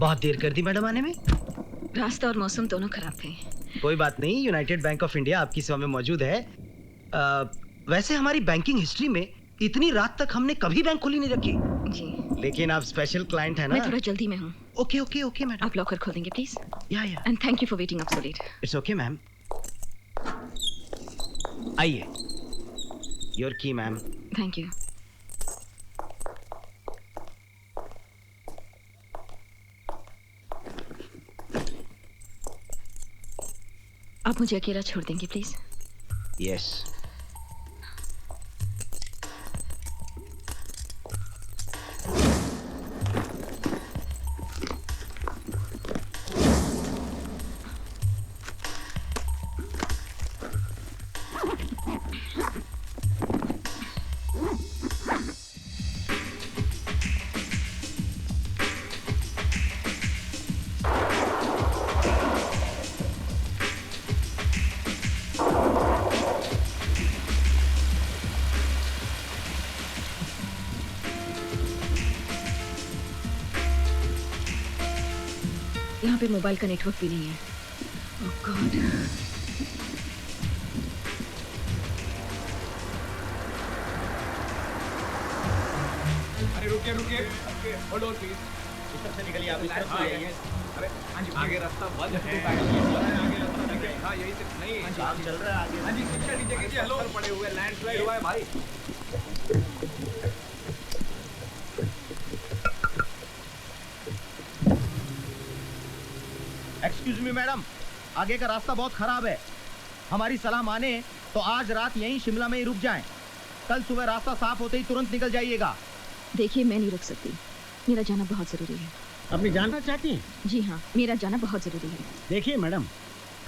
बहुत देर कर दी मैडम आने में। रास्ता और मौसम दोनों खराब थे। कोई बात नहीं, यूनाइटेड बैंक ऑफ इंडिया आपकी सेवा में मौजूद है। वैसे हमारी बैंकिंग हिस्ट्री में इतनी रात तक हमने कभी बैंक खोली नहीं रखी। जी। लेकिन आप स्पेशल क्लाइंट है ना। मैं थोड़ा जल्दी में हूँ। Okay okay okay madam. आप लॉकर खोल देंगे प्लीज? या। And thank you for waiting up so let. It's okay ma'am. आइए। योर की मैम। Thank you. आप मुझे अकेला छोड़ देंगे प्लीज? यस। यहाँ पे मोबाइल का नेटवर्क भी नहीं है। ओह गॉड। अरे रुकिए रुकिए, होल्ड ऑन प्लीज। इस तरफ से निकलिए आप। इस तरफ से आइए। अरे हाँ जी, आगे रास्ता बंद है। आगे रास्ता देखिए। हाँ यही से नहीं। काम चल रहा है आगे। हाँ जी, शिक्षा नीचे कीजिए। हेलो, पड़े हुए लैंडस्लाइड हुआ है भाई। एक्सक्यूज मी मैडम, आगे का रास्ता बहुत खराब है। हमारी सलाह माने तो आज रात यहीं शिमला में ही रुक जाएं। कल सुबह रास्ता साफ होते ही तुरंत निकल जाइएगा। देखिए मैं नहीं रुक सकती, मेरा जाना बहुत जरूरी है। अपनी जानना चाहती हैं? जी हाँ, मेरा जाना बहुत जरूरी है। देखिए मैडम,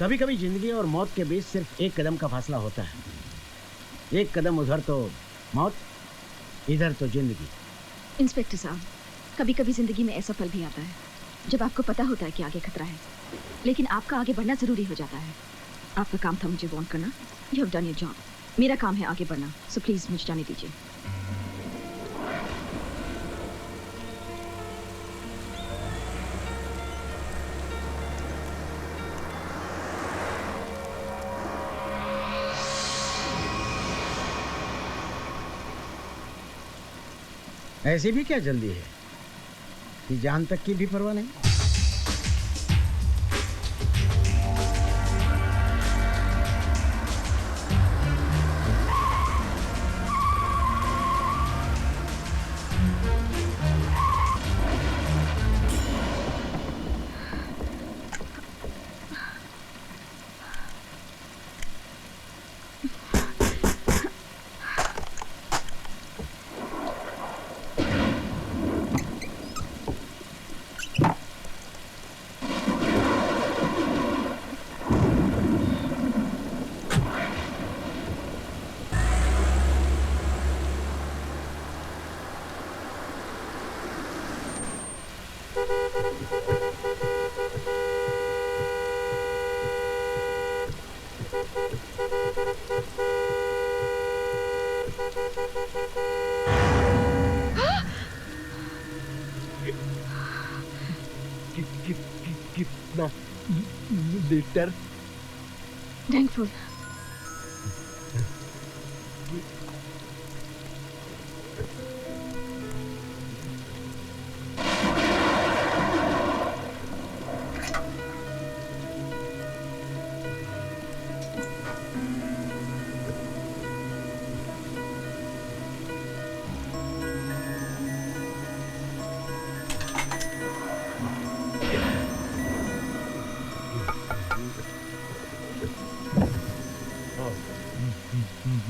कभी कभी जिंदगी और मौत के बीच सिर्फ एक कदम का फासला होता है। एक कदम उधर तो मौत, इधर तो जिंदगी। इंस्पेक्टर साहब, कभी कभी जिंदगी में ऐसा पल भी आता है जब आपको पता होता है कि आगे खतरा है, लेकिन आपका आगे बढ़ना जरूरी हो जाता है। आपका काम था मुझे वार्न करना। You have done your job. मेरा काम है आगे बढ़ना, सो प्लीज मुझे जाने दीजिए। ऐसी भी क्या जल्दी है कि जान तक की भी परवाह नहीं? कितना लीटर? थैंकफुल।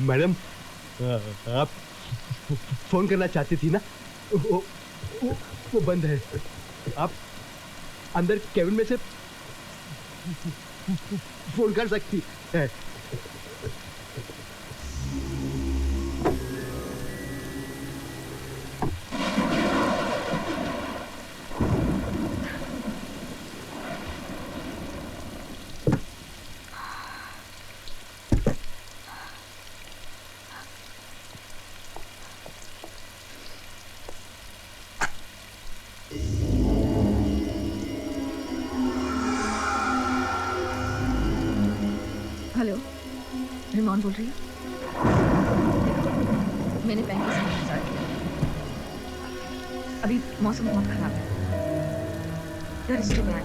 मैडम, आप फोन करना चाहती थी ना? वो बंद है। आप अंदर केबिन में से फोन कर सकती है। हेलो, रिमोन बोल रही हूँ। मैंने बैंक का सामान इंतजार किया। अभी मौसम बहुत खराब है। That is too bad.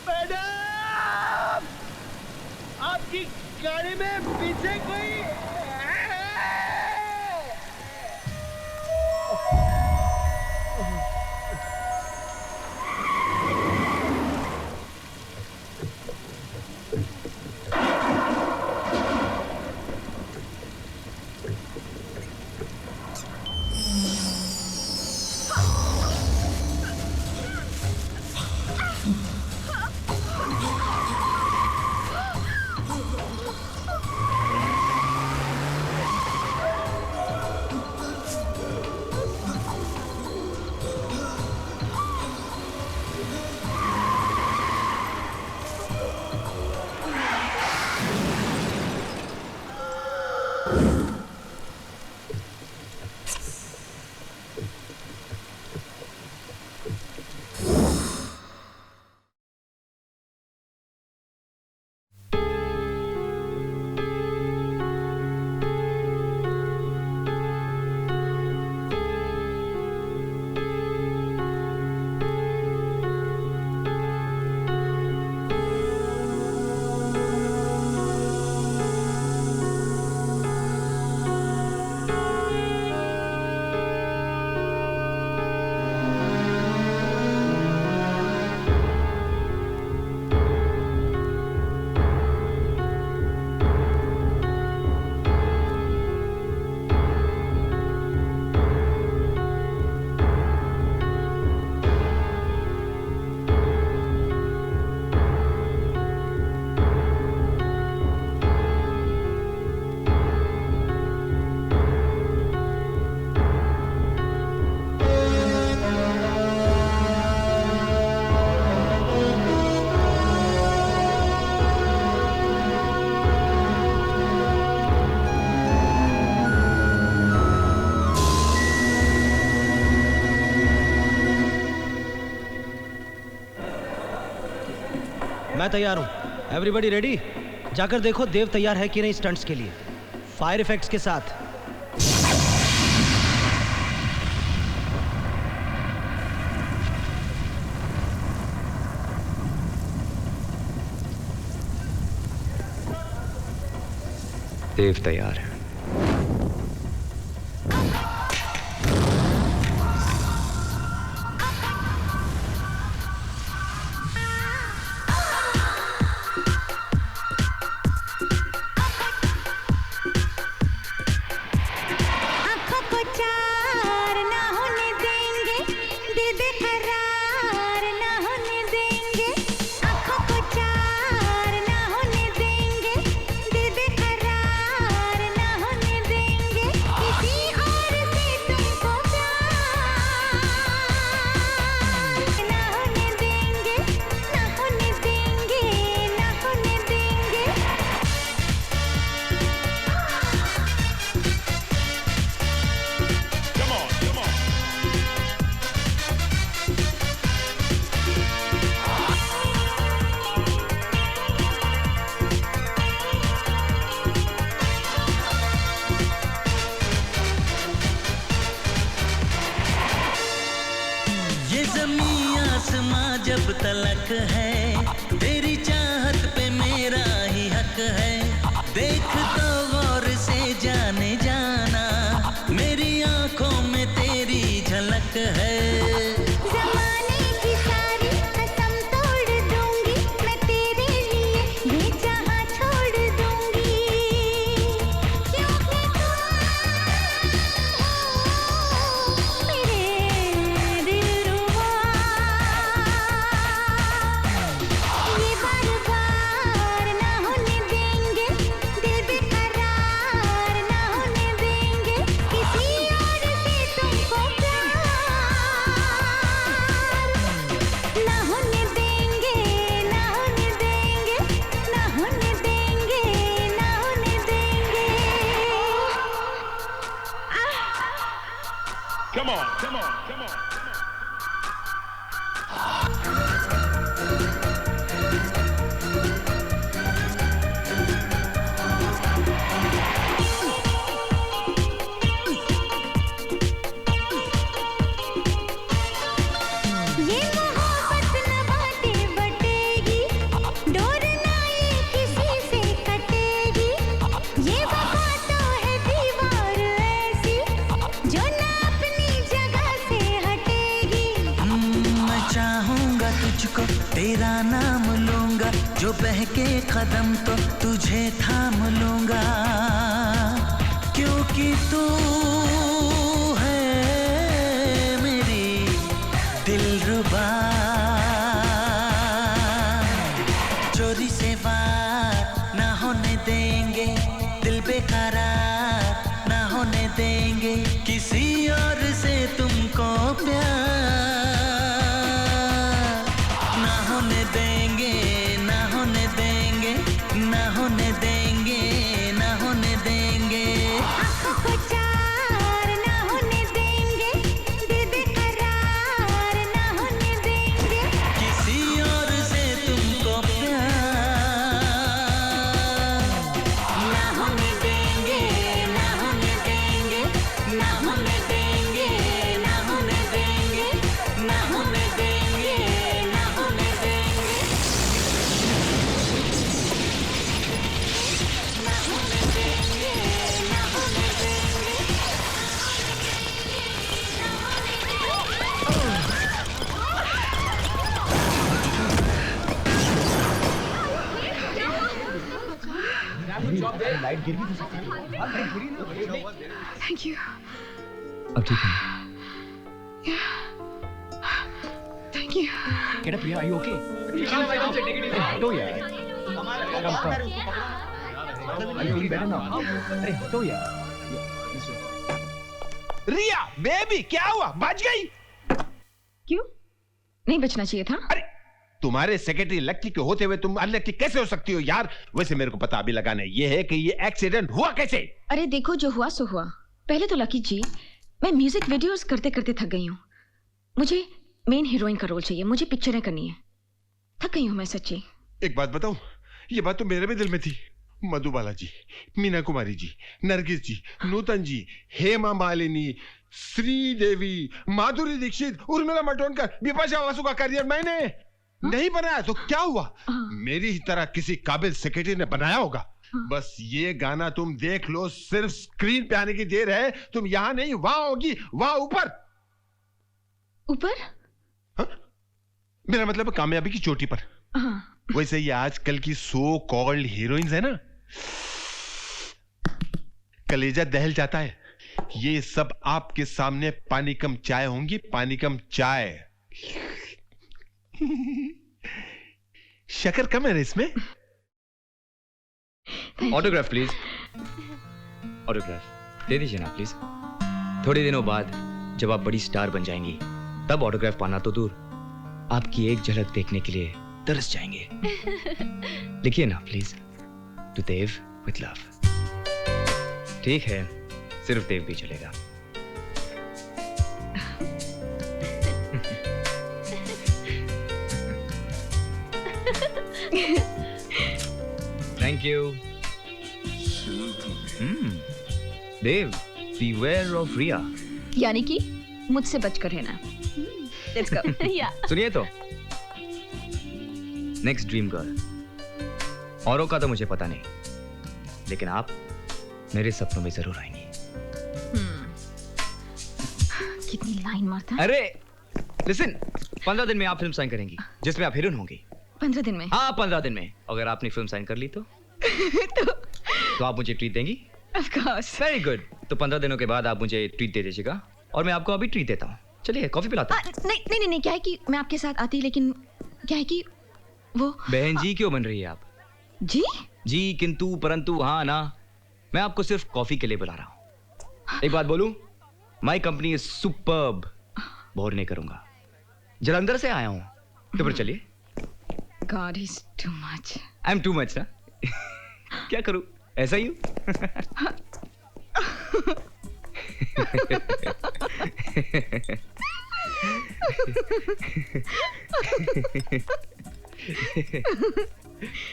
Madam, आपकी गाड़ी में पीछे कोई मैं तैयार हूं। Everybody ready? जाकर देखो देव तैयार है कि नहीं स्टंट्स के लिए, फायर इफेक्ट्स के साथ। देव तैयार है। जब तलक है तेरी चाहत पे मेरा ही हक है। देख तो गौर से जाने जाना, मेरी आंखों में तेरी झलक है। दिल रू Come on, come on, come on. तेरा नाम लूंगा, जो बहके कदम तो तुझे थाम लूंगा, क्योंकि तू है मेरी दिलरुबा। चोरी से वार ना होने देंगे, दिल बेकरार ना होने देंगे, किसी और से तुमको प्यार लाइट गिर भी तो सकती है। Thank you. अब ठीक है? Thank you. Get up, Priya. Are you okay? हटो यार। Are you feeling better now? अरे हटो यार। रिया, बेबी, क्या हुआ? बच गई? क्यों? नहीं बचना चाहिए था? अरे तुम्हारे सेक्रेटरी लक्की के होते हुए तुम अनलक्की कैसे हो सकती हो यार? वैसे मेरे को पता अभी लगाना ये है कि ये एक्सीडेंट हुआ कैसे? अरे देखो, जो हुआ सो हुआ। पहले तो लकी जी, मैं म्यूजिक वीडियोस करते करते थक गई हूँ। मुझे मेन हीरोइन का रोल चाहिए, मुझे पिक्चरें करनी है। थक गई हूँ मैं सच्ची। एक बात बताऊं, ये बात तो मेरे भी दिल में थी। मधुबाला जी, मीना कुमारी जी, नरगिस जी, नूतन जी, हेमा मालिनी, श्रीदेवी, माधुरी दीक्षित, उर्मिला मातोंडकर, बिपाशा बासु का करियर मैंने नहीं बनाया तो क्या हुआ? मेरी ही तरह किसी काबिल सेक्रेटरी ने बनाया होगा। बस ये गाना तुम देख लो, सिर्फ स्क्रीन पे आने की देर है। तुम यहां नहीं, वहां होगी, वहां ऊपर। ऊपर? मेरा मतलब कामयाबी की चोटी पर। वैसे ये आजकल की सो कॉल्ड हीरोइंस है ना, कलेजा दहल जाता है। ये सब आपके सामने पानी कम चाय होंगी, पानी कम चाय। शक्कर कम है इसमें। Autograph please. ऑटोग्राफ दे दीजिए ना प्लीज। थोड़े दिनों बाद जब आप बड़ी स्टार बन जाएंगी, तब ऑटोग्राफ पाना तो दूर, आपकी एक झलक देखने के लिए तरस जाएंगे। लिखिए ना please, to Dev with love. ठीक है, सिर्फ देव भी चलेगा। Thank you. Dev, beware of Riya. यानी कि मुझसे बचकर रहना। Let's go. Yeah. सुनिए तो, नेक्स्ट ड्रीम गर्ल। औरों का तो मुझे पता नहीं, लेकिन आप मेरे सपनों में जरूर आएंगी। कितनी लाइन मारता है। अरे लिसन, 15 दिन में आप फिल्म साइन करेंगी जिसमें आप हीरोइन होंगी। 15 दिन में? हाँ 15 दिन में। अगर आपने फिल्म साइन कर ली तो तो आप मुझे ट्रीट देंगी? Of course. Very good. तो 15 दिनों के बाद आप मुझे ट्रीट दे दीजिएगा और मैं आपको अभी ट्रीट देता हूँ। चलिए कॉफी पिलाता हूँ। नहीं, क्या है कि मैं आपके साथ आती, लेकिन क्या है कि वो बहन जी क्यों बन रही है आप? जी जी किंतु परंतु हाँ ना, मैं आपको सिर्फ कॉफी के लिए बुला रहा हूँ। एक बात बोलूं, my company is superb. Bore नहीं करूंगा। जलंधर से आया हूँ, तो फिर चलिए। God is too much. I am too much ना। क्या करूं, ऐसा ही हूं।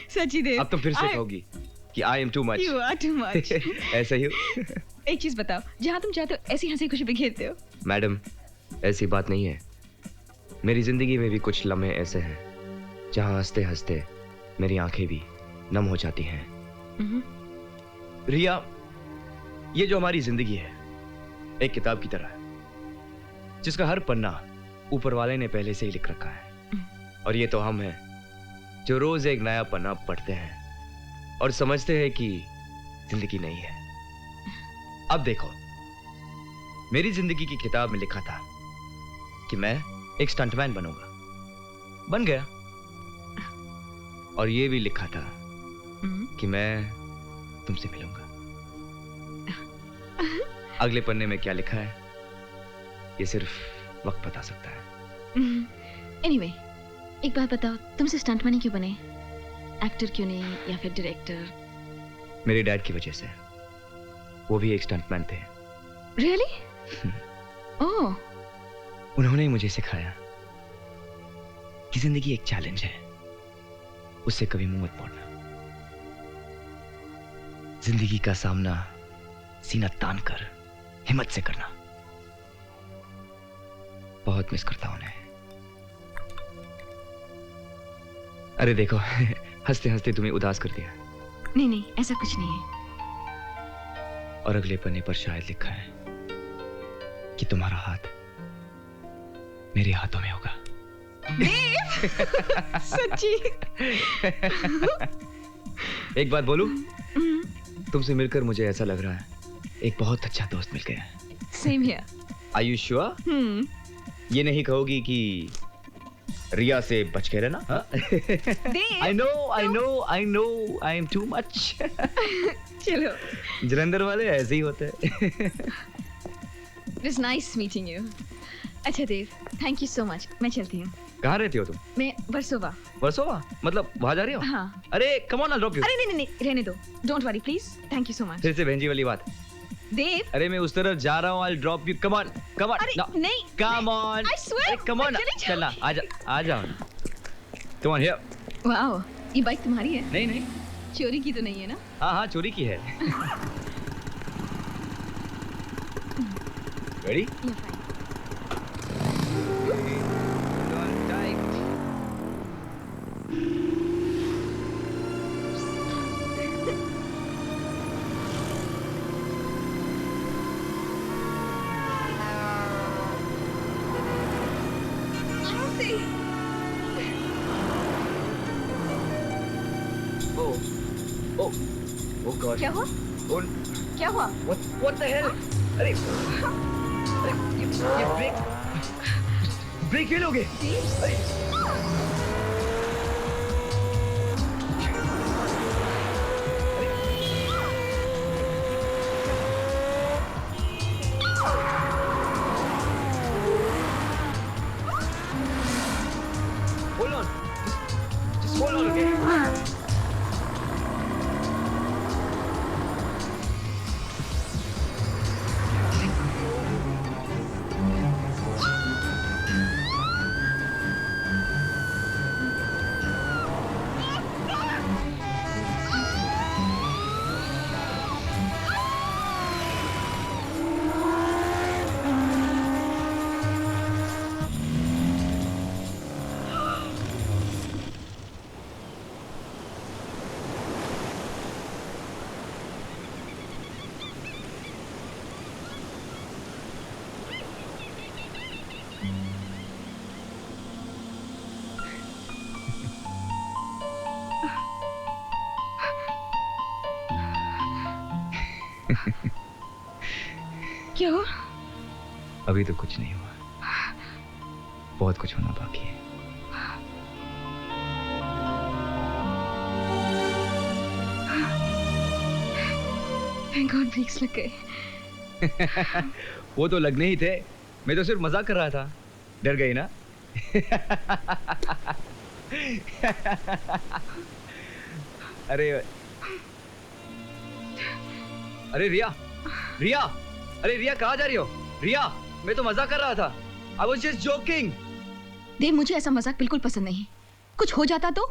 सच्ची देव, अब तो फिर से कहोगी कि I am too much. You are too much. ऐसा ही हो। एक चीज बताओ, जहाँ तुम चाहते हो ऐसी हंसी खुशी बिखेरते हो। मैडम, ऐसी बात नहीं है। मेरी जिंदगी में भी कुछ लम्हे ऐसे हैं जहां हंसते हंसते मेरी आंखें भी नम हो जाती हैं। रिया, ये जो हमारी जिंदगी है एक किताब की तरह है जिसका हर पन्ना ऊपर वाले ने पहले से ही लिख रखा है, और ये तो हम हैं जो रोज एक नया पन्ना पढ़ते हैं और समझते हैं कि जिंदगी नहीं है। अब देखो, मेरी जिंदगी की किताब में लिखा था कि मैं एक स्टंटमैन बनूंगा, बन गया। और ये भी लिखा था कि मैं तुमसे मिलूंगा। अगले पन्ने में क्या लिखा है ये सिर्फ वक्त बता सकता है। Anyway, एक बात बताओ, तुमसे स्टंटमैन क्यों बने? एक्टर क्यों नहीं, या फिर डायरेक्टर? मेरे डैड की वजह से। वो भी एक स्टंटमैन थे। Really? ओह, उन्होंने ही मुझे सिखाया कि जिंदगी एक चैलेंज है, उससे कभी मुंह मत मोड़ना। जिंदगी का सामना सीना तान कर हिम्मत से करना। बहुत मिस करता हूं उन्हें। अरे देखो, हंसते हंसते तुम्हें उदास कर दिया। नहीं नहीं, ऐसा कुछ नहीं है। और अगले पन्ने पर शायद लिखा है कि तुम्हारा हाथ मेरे हाथों में होगा। सच्ची? एक बात बोलूं, तुमसे मिलकर मुझे ऐसा लग रहा है एक बहुत अच्छा दोस्त मिल गया है। Same here. Are you sure? ये नहीं कहोगी कि रिया से बच के रहना? I know, I am too much. चलो। जलंधर वाले ऐसे ही होते हैं। It was nice meeting you. अच्छा देव, थैंक यू सो मच। मैं चलती हूँ। कहाँ रहती हो तुम? मैं वर्सोवा। वर्सोवा? मतलब वहाँ जा रही हो? हाँ। अरे come on, I'll drop you. अरे नहीं नहीं नहीं, रहने दो। Don't worry please. Thank you so much. फिर से बहन जी वाली बात। देव। अरे मैं उस तरफ जा रहा हूँ, I'll drop you. Come on. अरे No. नहीं। Come on. I swear. अरे come on. चले जाओ। चलना, आ जाओ ना। Come on here. वाओ, ये बाइक तुम्हारी है? नहीं नहीं। चोरी की तो नहीं है ना? हाँ चोरी की है। Ready? Yeah, fine. Oh God. क्या हुआ? क्या हुआ? What the hell? अरे ये ब्रेक फेल हो गए। Hold on. Just hold on, okay? क्या हुआ? अभी तो कुछ नहीं हुआ, बहुत कुछ होना बाकी है। Thank God ब्रेक्स लग गए। वो तो लगने ही थे, मैं तो सिर्फ मजाक कर रहा था। डर गई ना? अरे अरे रिया, रिया, अरे रिया कहाँ जा रही हो? रिया, मैं तो मजाक कर रहा था। I was just joking. देव, मुझे ऐसा मजाक बिल्कुल पसंद नहीं। कुछ हो जाता तो,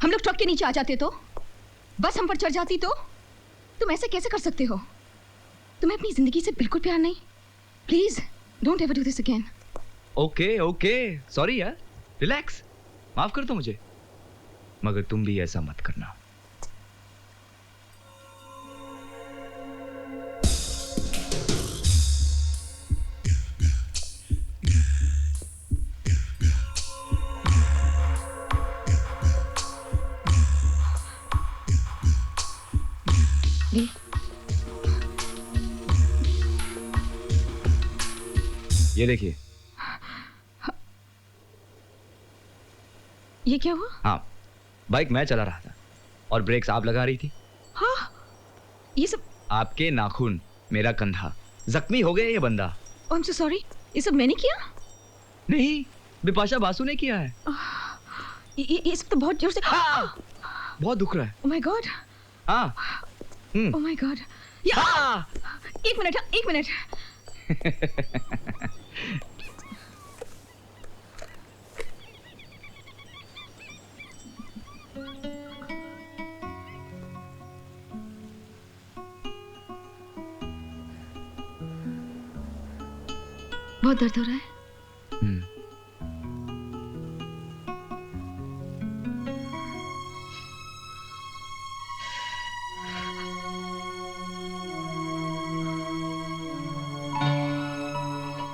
हम लोग ट्रक के नीचे आ जाते तो, बस हम पर चढ़ जाती तो, तुम ऐसे कैसे कर सकते हो? तुम्हें अपनी जिंदगी से बिल्कुल प्यार नहीं? Please don't ever do this again. Okay okay, sorry यार, रिलैक्स, माफ कर दो मुझे, मगर तुम भी ऐसा मत करना। ये देखिए। ये क्या हुआ? हाँ, बाइक मैं चला रहा था और ब्रेक्स आप लगा रही थी। हाँ, ये सब आपके नाखून, मेरा कंधा, जख्मी हो गया ये बंदा। आई एम सो सॉरी, ये सब मैंने किया? नहीं, बिपाशा बासु ने किया है। ये सब तो बहुत जोर से। बहुत दुख रहा है। Oh my God. हाँ। Oh my God. एक मिनट, एक मिनट। बहुत दर्द हो रहा है?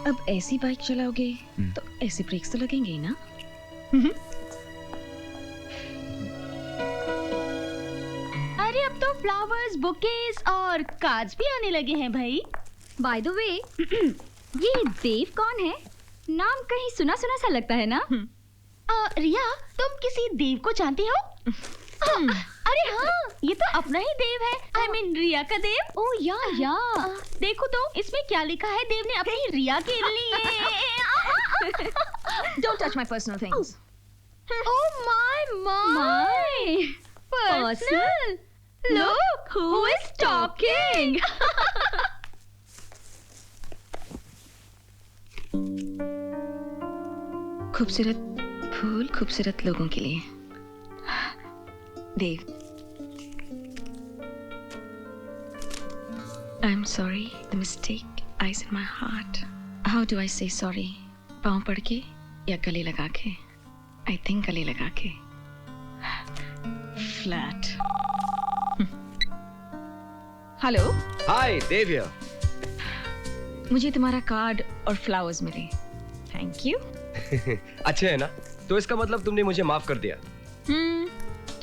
अब ऐसी बाइक चलाओगे तो ऐसे ब्रेक्स तो लगेंगे ही ना? अरे अब तो फ्लावर्स, बुकेस और कार्ड्स भी आने लगे हैं भाई। बाय द वे, ये देव कौन है? नाम कहीं सुना सुना सा लगता है ना? रिया, तुम किसी देव को जानती हो? अरे हाँ, ये तो अपना ही देव है। I mean, रिया का देव। ओह या। देखो तो इसमें क्या लिखा है देव ने अपनी रिया के लिए। Don't touch my personal things. Oh my Personal? Look who is talking. खूबसूरत फूल खूबसूरत लोगों के लिए। देव, I'm sorry, the mistake lies in my heart. How do I say sorry? पाँव पड़ के या गले लगा के? I think गले लगा के। Flat. Hello. Hi, Dev here. मुझे तुम्हारा कार्ड और फ्लावर्स मिले। थैंक यू। अच्छे है ना? तो इसका मतलब तुमने मुझे माफ कर दिया।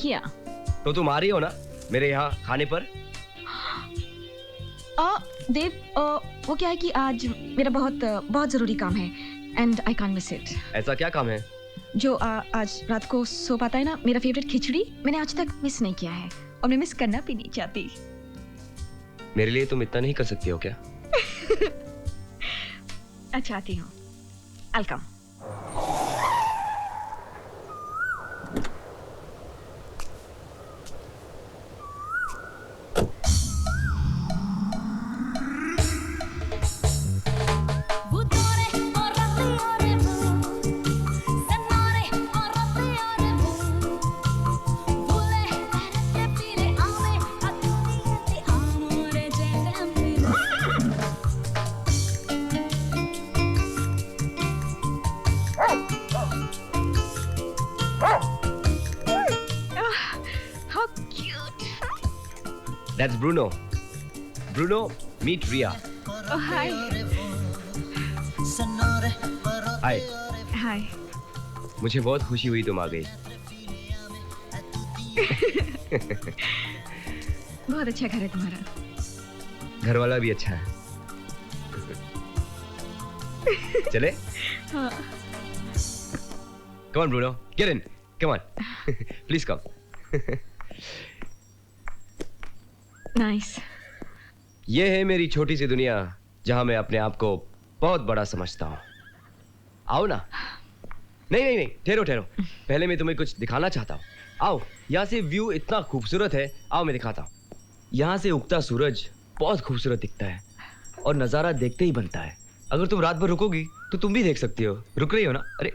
क्या? तो तुम आ रही हो ना मेरे यहाँ खाने पर? देव, वो क्या है कि आज मेरा बहुत जरूरी काम है and I can't miss it. ऐसा क्या काम है? जो आज रात को सो पाता है ना, मेरा फेवरेट खिचड़ी मैंने आज तक मिस नहीं किया है और मैं मिस करना भी नहीं चाहती। मेरे लिए तुम इतना नहीं कर सकती हो क्या? अच्छा, आती हूँ। I'll come. That's Bruno. Bruno, meet Ria. Oh, hi. Hi. Hi. मुझे बहुत खुशी हुई तुम आ गई। बहुत अच्छा घर है तुम्हारा। घर वाला भी अच्छा है। चले? हाँ। Come on, Bruno. Get in. Come on. Please come. Nice. ये है मेरी छोटी सी दुनिया जहां मैं अपने आप को बहुत बड़ा समझता हूँ। आओ ना। नहीं, ठहरो ठहरो। पहले मैं तुम्हें कुछ दिखाना चाहता हूँ। आओ, यहाँ से व्यू इतना खूबसूरत है। आओ मैं दिखाता हूँ। यहाँ से उगता सूरज बहुत खूबसूरत दिखता है और नज़ारा देखते ही बनता है। अगर तुम रात भर रुकोगी तो तुम भी देख सकती हो। रुक रही हो ना? अरे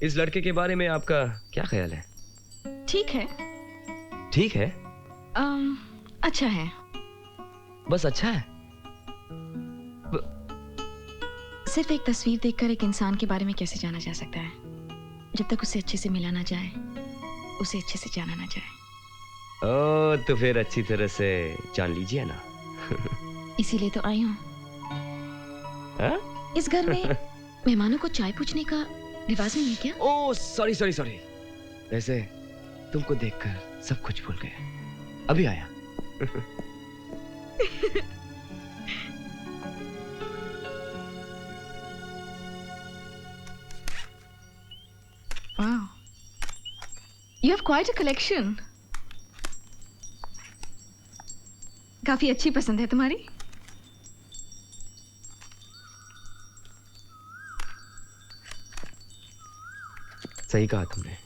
इस लड़के के बारे में आपका क्या ख्याल है? ठीक है। ठीक है? अच्छा है। बस अच्छा है? सिर्फ एक तस्वीर देखकर एक इंसान के बारे में कैसे जाना जा सकता है? जब तक उसे अच्छे से मिला ना जाए, उसे अच्छे से जाना ना जाए। ओ, तो फिर अच्छी तरह से जान लीजिए ना। इसीलिए तो आई हूँ। इस घर में मेहमानों को चाय पूछने का रिवाज नहीं है क्या? Oh sorry sorry sorry. वैसे तुमको देखकर सब कुछ भूल गए। अभी आया। Wow. You have quite a collection. काफी अच्छी पसंद है तुम्हारी। सही कहा तुमने,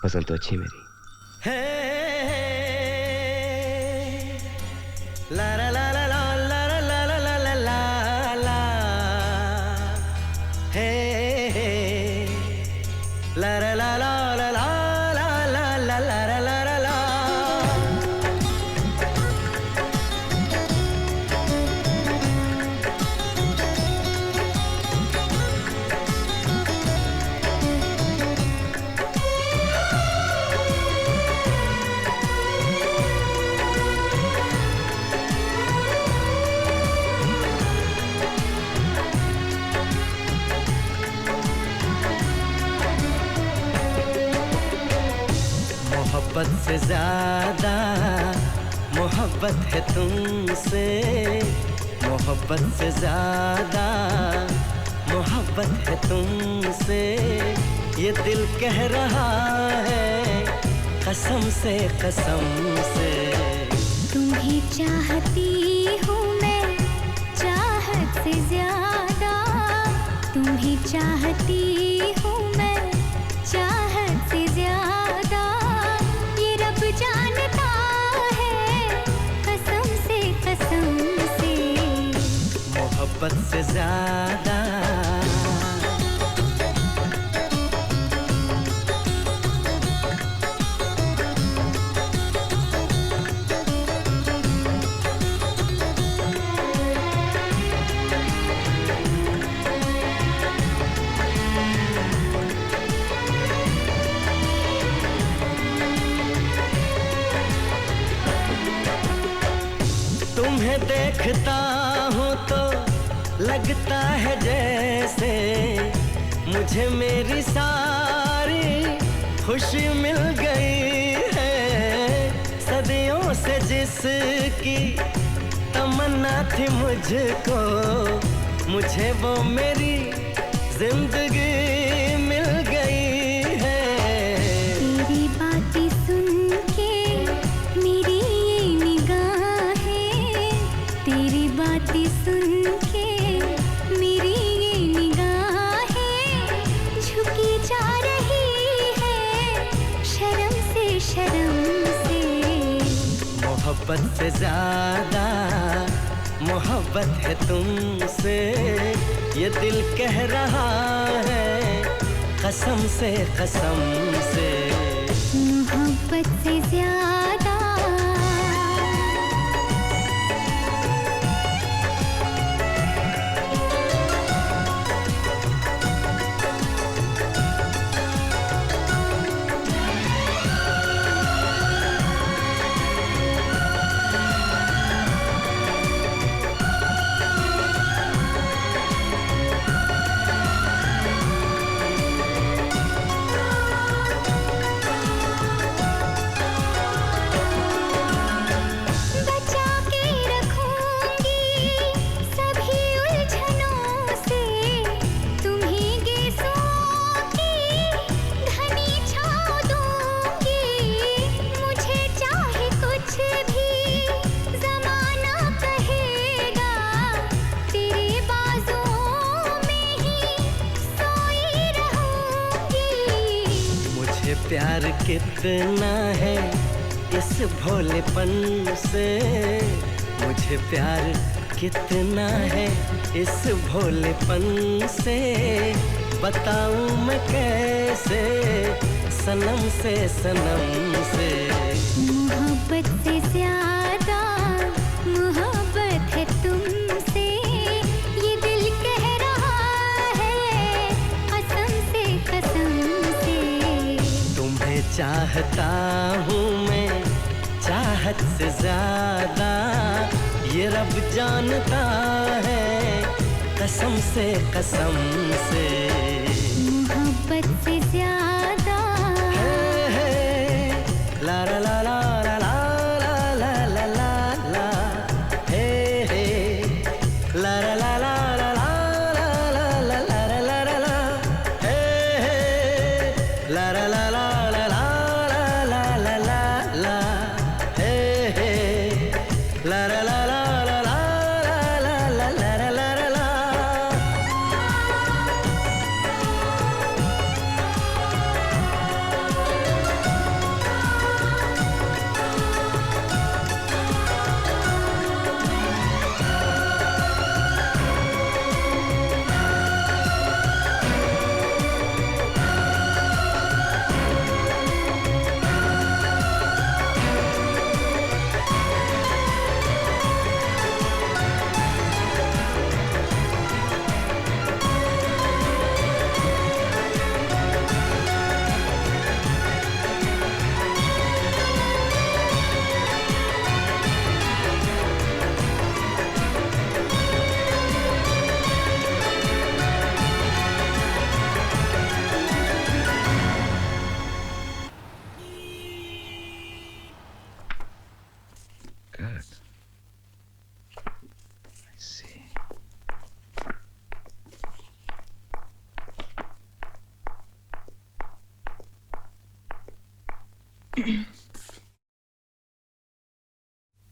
पसंद तो अच्छी मेरी। ला ला ला ला ला ला ला ला ला ला ला ला हे ला ला ला ला ला ला ला ला ला ला ला ला ला। मोहब्बत से ज्यादा मोहब्बत है तुमसे, मोहब्बत से ज्यादा मोहब्बत है तुमसे, ये दिल कह रहा है कसम से कसम से। तुम्हें चाहती हूँ मैं चाहत से ज्यादा, तुम्हें चाहती हूँ मैं चाहत से ज्यादा, ये रब जानता है कसम से मोहब्बत से ज्यादा। तुम्हें देखता हूँ तो लगता है जैसे मुझे मेरी सारी खुशी मिल गई है। सदियों से जिसकी तमन्ना थी मुझको, मुझे वो मेरी जिंदगी मिल गई है। तेरी बातें सुन के मेरी ये निगाहें, तेरी बातें सुन के मेरी ये निगाहें झुकी जा रही है शर्म से मोहब्बत से ज्यादा मोहब्बत है तुमसे, ये दिल कह रहा है कसम से मोहब्बत से ज्यादा। मुझे प्यार कितना है इस भोलेपन से, मुझे प्यार कितना है इस भोलेपन से, बताऊं मैं कैसे सनम से सनम से। मोहब्बत से ज्यादा मोहब्बत है तुमसे, ये दिल कह रहा है कसम से कसम से। तुम्हें चाहता हूँ मैं चाहत से ज्यादा, ये रब जानता है कसम से कसम से। मोहब्बत से ज्यादा ला ला ला ला ला ला ला ला ला ला, हे हे ला ला ला ला ला ला ला ला ला ला ला ला, हे हे ला ला ला ला ला ला ला ला ला ला, हे हे ला ला ला ला ला ला ला ला ला ला ला।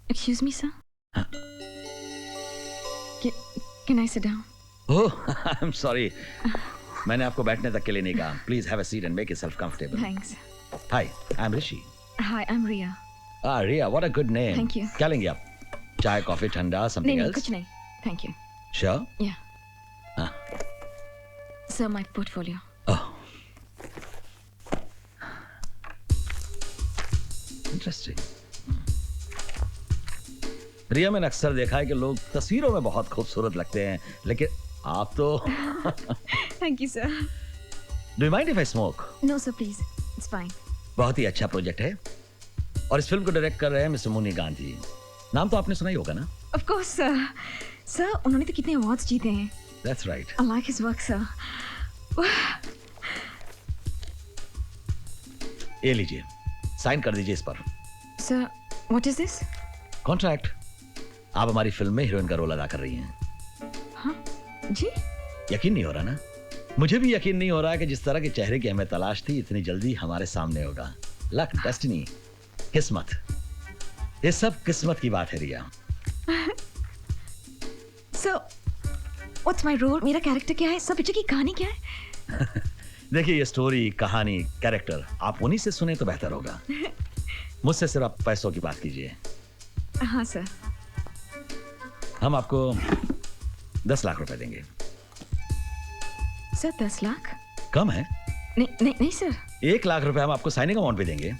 Excuse me, sir. Can I sit down? Oh, I'm sorry. मैंने आपको बैठने तक के लिए नहीं कहा. Please have a seat and make yourself comfortable. Thanks. Hi, I'm Rishi. Hi, I'm Ria. Ah, Ria, what a good name. Thank you. क्या लेंगे आप? चाय, कॉफी, ठंडा, something नहीं, else? कुछ नहीं. Thank you. Sure? Yeah. Ah. Sir, my portfolio. Oh. Interesting. रिया, मैंने अक्सर देखा है कि लोग तस्वीरों में बहुत खूबसूरत लगते हैं, लेकिन आप तो Thank you, sir. Do you mind if I smoke? No, sir, please. It's fine. बहुत ही अच्छा प्रोजेक्ट है और इस फिल्म को डायरेक्ट कर रहे हैं मिस्टर मुनी गांधी. नाम तो आपने सुना ही होगा ना? Of course, sir. Sir, उन्होंने तो कितने अवार्ड्स जीते हैं. That's right. I like his work, sir. ये लीजिए, साइन कर दीजिए इस पर. Sir, what is this? Contract. आप हमारी फिल्म में हीरोइन का रोल अदा कर रही हैं. हाँ जी. यकीन नहीं हो रहा ना? मुझे भी यकीन नहीं हो रहा कि जिस तरह के चेहरे की हमें तलाश थी इतनी जल्दी हमारे सामने होगा. लक, डेस्टिनी, किस्मत, ये सब किस्मत की बात है रिया. So, what's my role? मेरा कैरेक्टर क्या है? सब पिक्चर की कहानी क्या है? देखिए, ये स्टोरी, कहानी, कैरेक्टर आप उन्हीं से सुने तो बेहतर होगा. मुझसे सिर्फ आप पैसों की बात कीजिए. हाँ सर. हम आपको 10 लाख रुपए देंगे. सर 10 लाख कम है? नहीं नहीं नहीं सर. 1 लाख रुपए हम आपको साइनिंग अमाउंट भी देंगे,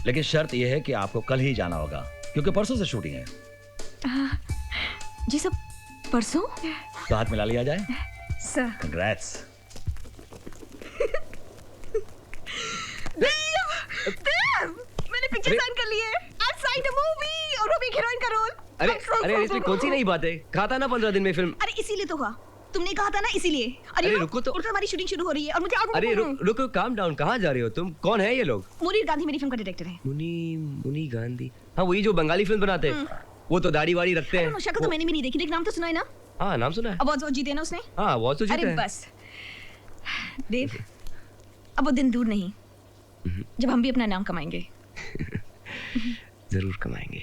लेकिन शर्त यह है कि आपको कल ही जाना होगा क्योंकि परसों से शूटिंग है. जी सर, परसों? तो हाथ मिला लिया जाए. सर. कंग्रेट्स. मैंने पिक्चर साइन कर ली है. I've signed a movie और वो भी हीरोइन का रोल. अरे इसमें कौन सी नई बात है? कहा था ना 15 दिन में फिल्म. अरे इसीलिए तो हुआ. तुमने कहा था ना इसीलिए. अरे रुको तो. हमारी शूटिंग शुरू हो रही है और मुझे अरे रुको, काम डाउन. कहाँ जा रहे हो तुम? कौन है ये लोग? मुनीर गांधी मेरी फिल्म का डायरेक्टर है. मुनी गांधी. हाँ, वही जो बंगाली फिल्म बनाते हैं. वो तो दाढ़ी वाड़ी रखते हैं. शक्ल तो मैंने भी नहीं देखी, लेकिन नाम तो सुना है ना? हाँ, नाम सुना है. अवार्ड जीते ना उसने. हाँ, अवार्ड तो जीते हैं. अरे बस देव, अब वो दिन दूर नहीं जब हम भी अपना नाम कमाएंगे. जरूर कमाएंगे.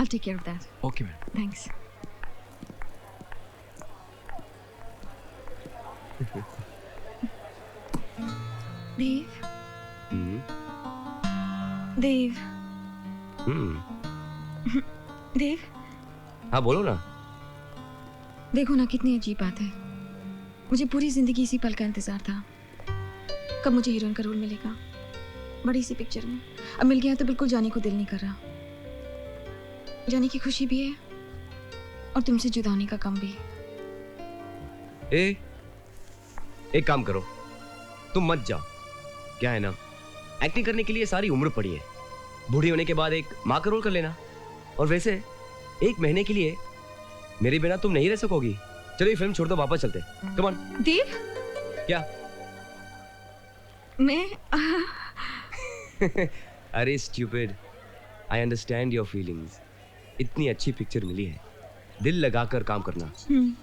I'll take care of that. Okay ma'am. Thanks. देव, देव, देव, हाँ बोलो ना। देखो ना कितनी अजीब बात है। मुझे पूरी जिंदगी इसी पल का इंतजार था, कब मुझे हीरोइन का रोल मिलेगा बड़ी सी पिक्चर में। अब मिल गया तो बिल्कुल जाने को दिल नहीं कर रहा। जाने की खुशी भी है और तुमसे जुदा होने का गम भी। एक काम करो, तुम मत जाओ। क्या है ना, एक्टिंग करने के लिए सारी उम्र पड़ी है। बूढ़ी होने के बाद एक माँ का रोल कर लेना। और वैसे 1 महीने के लिए मेरे बिना तुम नहीं रह सकोगी। चलो ये फिल्म छोड़ दो, वापस चलते। Come on. देव, क्या? मैं अरे stupid, I understand your feelings. इतनी अच्छी पिक्चर मिली है, दिल लगाकर काम करना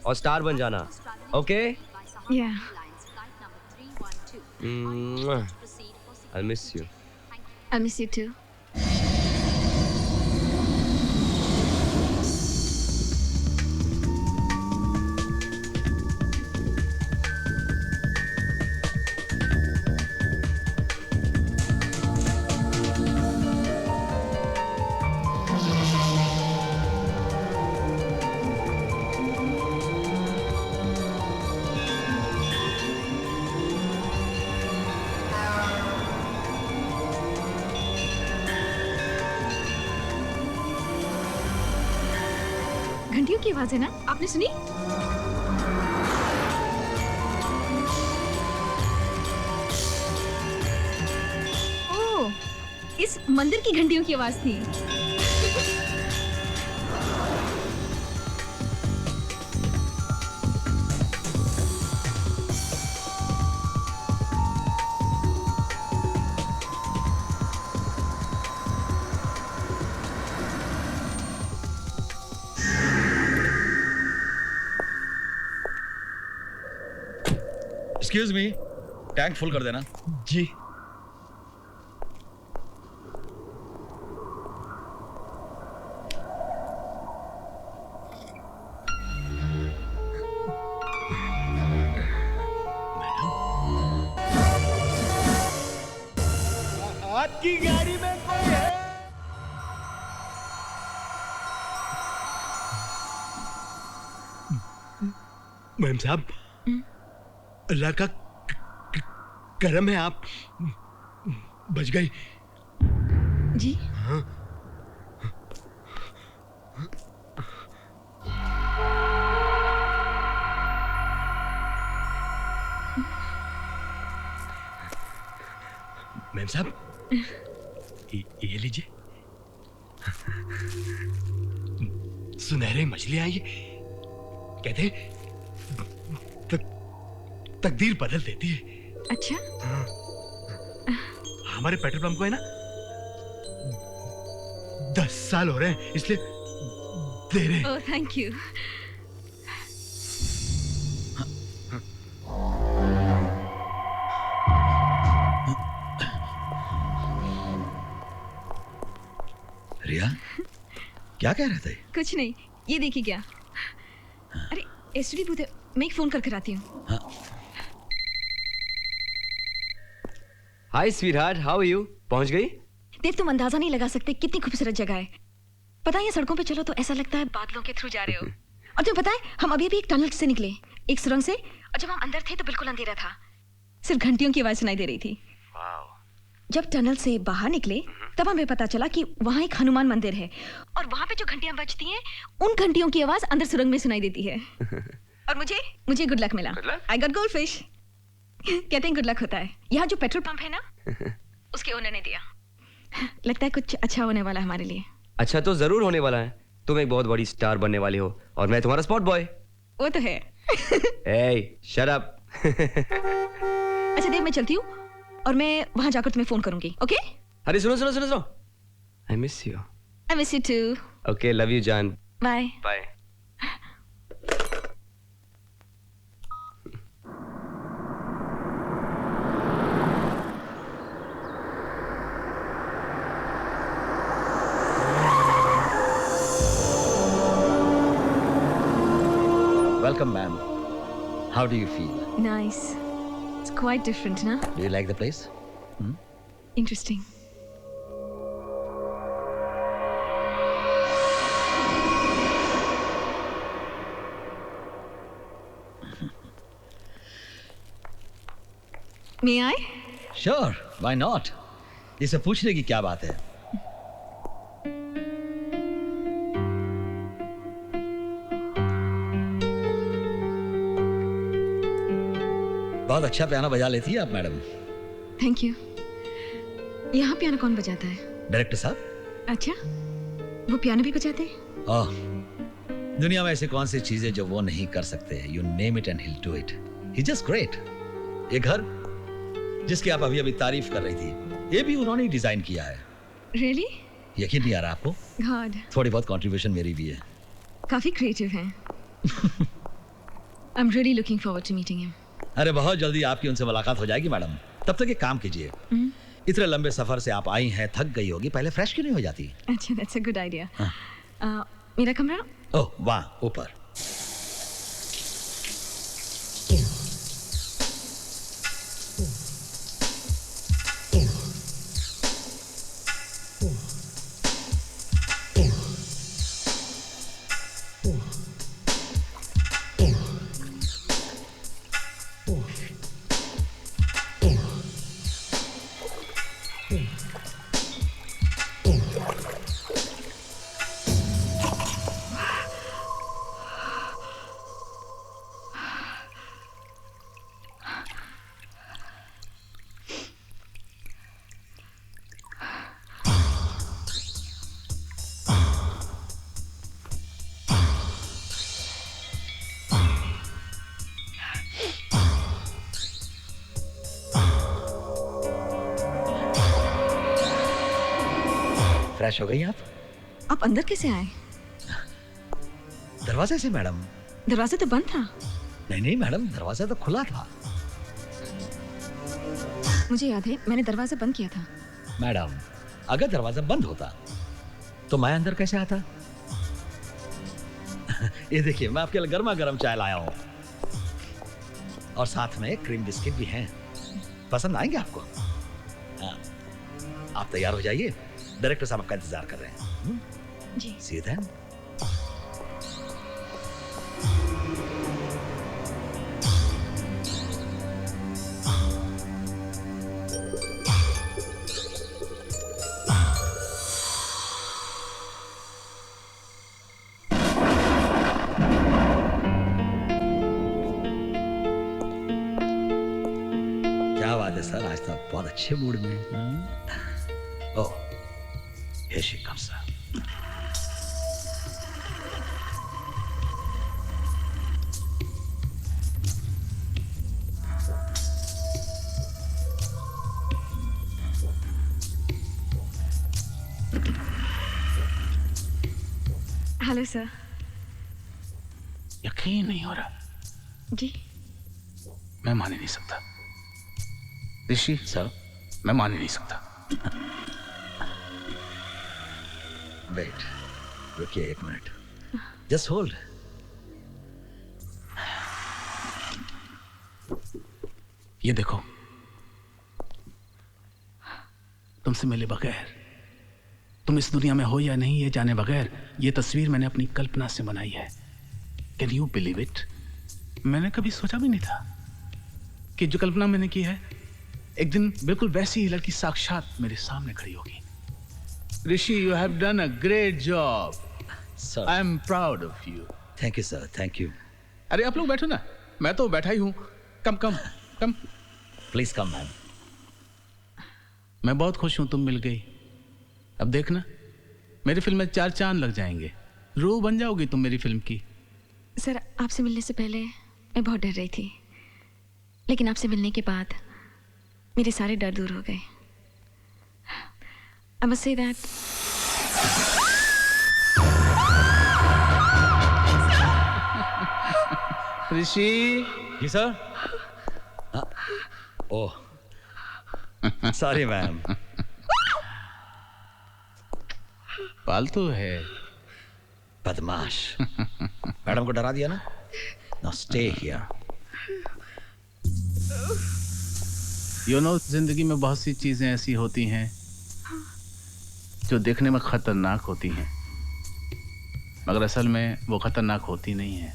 और स्टार बन जाना। ओके? या। I'll miss you. I miss you too. घंटियों की आवाज है ना, आपने सुनी? ओह, इस मंदिर की घंटियों की आवाज थी। एक्सक्यूज मी, टैंक फुल कर देना। जी। आपकी गाड़ी में कोई है? मैम साहब, अल्लाह का करम है, आप बच गई। जी? हाँ। मैम साहब, ये लीजिए। सुनहरे मछलियां ये कहते तकदीर बदल देती है। अच्छा? हाँ। हमारे पेट्रोल पंप को है ना 10 साल हो रहे हैं, इसलिए दे रहे हैं। ओह, थैंक यू। रिया, क्या कह रहे थे? कुछ नहीं, ये देखिए क्या। अरे एसटीडी बूथ है, मैं एक फोन करके आती हूँ। हाय स्वीटहार्ट, हाउ आर यू? पहुंच गई? देव, तुम अंदाजा नहीं लगा सकते कितनी खूबसूरत जगह है। पता है, ये सड़कों पे चलो तो ऐसा लगता है बादलों के थ्रू जा रहे हो। और तुम्हें पता है, हम अभी एक टनल से निकले, एक सुरंग से, और जब हम अंदर थे तो बिल्कुल अंधेरा था, सिर्फ घंटियों की आवाज सुनाई दे रही थी। जब टनल से बाहर निकले तब हमें पता चला कि वहाँ एक हनुमान मंदिर है, और वहाँ पे जो घंटियां बजती हैं, उन घंटियों की आवाज अंदर सुरंग में सुनाई देती है। और मुझे गुड लक मिला। I got gold fish. कहते हैं गुड लक होता है। यहाँ जो पेट्रोल पंप है ना, उसके ओनर ने दिया। लगता है कुछ अच्छा होने वाला है हमारे लिए। अच्छा तो जरूर होने वाला है। तुम एक बहुत बड़ी स्टार बनने वाली हो और मैं तुम्हारा स्पॉट बॉय। वो तो है। ए, शट अप। अच्छा देव, मैं चलती हूँ और मैं वहां जाकर तुम्हें फोन करूंगी। ओके? अरे सुनो। I miss you. I miss you too. Okay, love you जान। Bye bye. Welcome, ma'am. How do you feel? Nice. It's quite different, na? Do you like the place? Interesting. May I? Sure, why not? इसे पूछने की क्या बात है? बहुत अच्छा piano बजा लेती है आप मैडम। Thank you. यहाँ पियानो कौन बजाता है? डायरेक्टर साहब। अच्छा, वो पियानो भी बजाते हैं? ओह, दुनिया में ऐसी कौन सी चीजें जो वो नहीं कर सकते? You name it and he'll do it. He's just great. ये घर जिसकी आप अभी अभी तारीफ कर रही थी, ये भी उन्होंने ही डिजाइन किया है। Really? यकीन नहीं आ रहा आपको? God. थोड़ी बहुत कंट्रीब्यूशन मेरी भी है। काफी क्रिएटिव हैं। I'm really looking forward to meeting him. अरे बहुत जल्दी आपकी उनसे मुलाकात हो जाएगी मैडम। तब तक एक काम कीजिए, इतने लंबे सफर से आप आई हैं, थक गई होगी, पहले फ्रेश क्यों नहीं हो जाती? अच्छा, that's a good idea. मेरा कमरा? ओह, वहाँ ऊपर। फ्रेश हो गई आप अंदर कैसे आए? दरवाजे से मैडम। दरवाजा तो बंद था। नहीं नहीं मैडम, दरवाजा तो खुला था। मुझे याद है मैंने दरवाजा बंद किया था। मैडम, अगर दरवाजा बंद होता तो मैं अंदर कैसे आता? ये देखिए, मैं आपके लिए गर्मा गर्म चाय लाया हूँ और साथ में क्रीम बिस्किट भी हैं। पसंद आएंगे आपको? हाँ, आप तैयार हो जाइए, डायरेक्टर साहब आपका इंतजार कर रहे हैं। जी। See you then. क्या बात है सर, आज तो आप बहुत अच्छे मूड में हैं। ओह, here she comes, sir. Hello sir. यकीन नहीं हो रहा। जी। मैं मान ही नहीं सकता ऋषि सर, मैं मान ही नहीं सकता। वेट, रुकिए एक मिनट, जस्ट होल्ड। ये देखो, तुमसे मिले बगैर, तुम इस दुनिया में हो या नहीं ये जाने बगैर, ये तस्वीर मैंने अपनी कल्पना से बनाई है। Can you believe it? मैंने कभी सोचा भी नहीं था कि जो कल्पना मैंने की है एक दिन बिल्कुल वैसी ही लड़की साक्षात मेरे सामने खड़ी होगी। ऋषि, you have done a great job. Sir. I am proud of you. Thank you, sir. Thank you. अरे आप लोग बैठो ना, मैं तो बैठा ही हूँ। कम कम कम। Please come, ma'am. मैं बहुत खुश हूँ तुम मिल गई। अब देखना, मेरी फिल्म में 4 चांद लग जाएंगे। रूह बन जाओगी तुम मेरी फिल्म की। सर, आपसे मिलने से पहले मैं बहुत डर रही थी, लेकिन आपसे मिलने के बाद मेरे सारे डर दूर हो गए। I must say that. Rishi. जी सर। Oh, sorry ma'am. पालतू है। बदमाश। मैडम को डरा दिया ना? Now stay here. जिंदगी में बहुत सी चीजें ऐसी होती हैं जो देखने में खतरनाक होती हैं, मगर असल में वो खतरनाक होती नहीं है।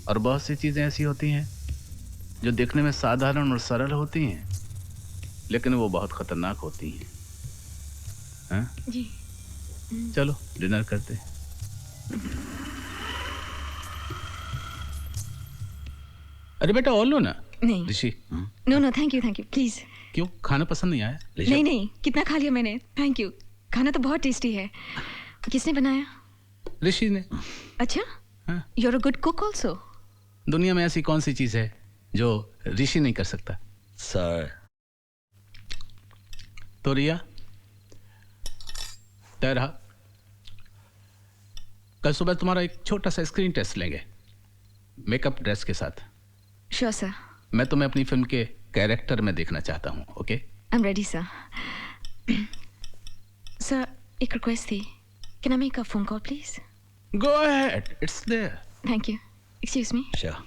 और बहुत सी चीजें ऐसी होती हैं जो देखने में साधारण और सरल होती हैं, लेकिन वो बहुत खतरनाक होती हैं। हाँ? जी। चलो डिनर करते हैं। अरे बेटा और लो ना। नहीं Rishi. No no thank you please. क्यों, खाना पसंद नहीं आया? नहीं नहीं, कितना खा लिया मैंने, थैंक यू। खाना तो बहुत टेस्टी है। किसने बनाया? ऋषि ने। अच्छा, you are a good cook also. दुनिया में ऐसी कौन सी चीज है जो ऋषि नहीं कर सकता? सर। तो रिया तय रहा, कल सुबह तुम्हारा एक छोटा सा स्क्रीन टेस्ट लेंगे मेकअप ड्रेस के साथ। Sure sir. मैं तुम्हें अपनी फिल्म के कैरेक्टर में देखना चाहता हूँ। Okay? I am ready sir. Sir एक रिक्वेस्ट थी, can I make a phone call please? Go ahead, it's there. Thank you. Excuse me. Sure.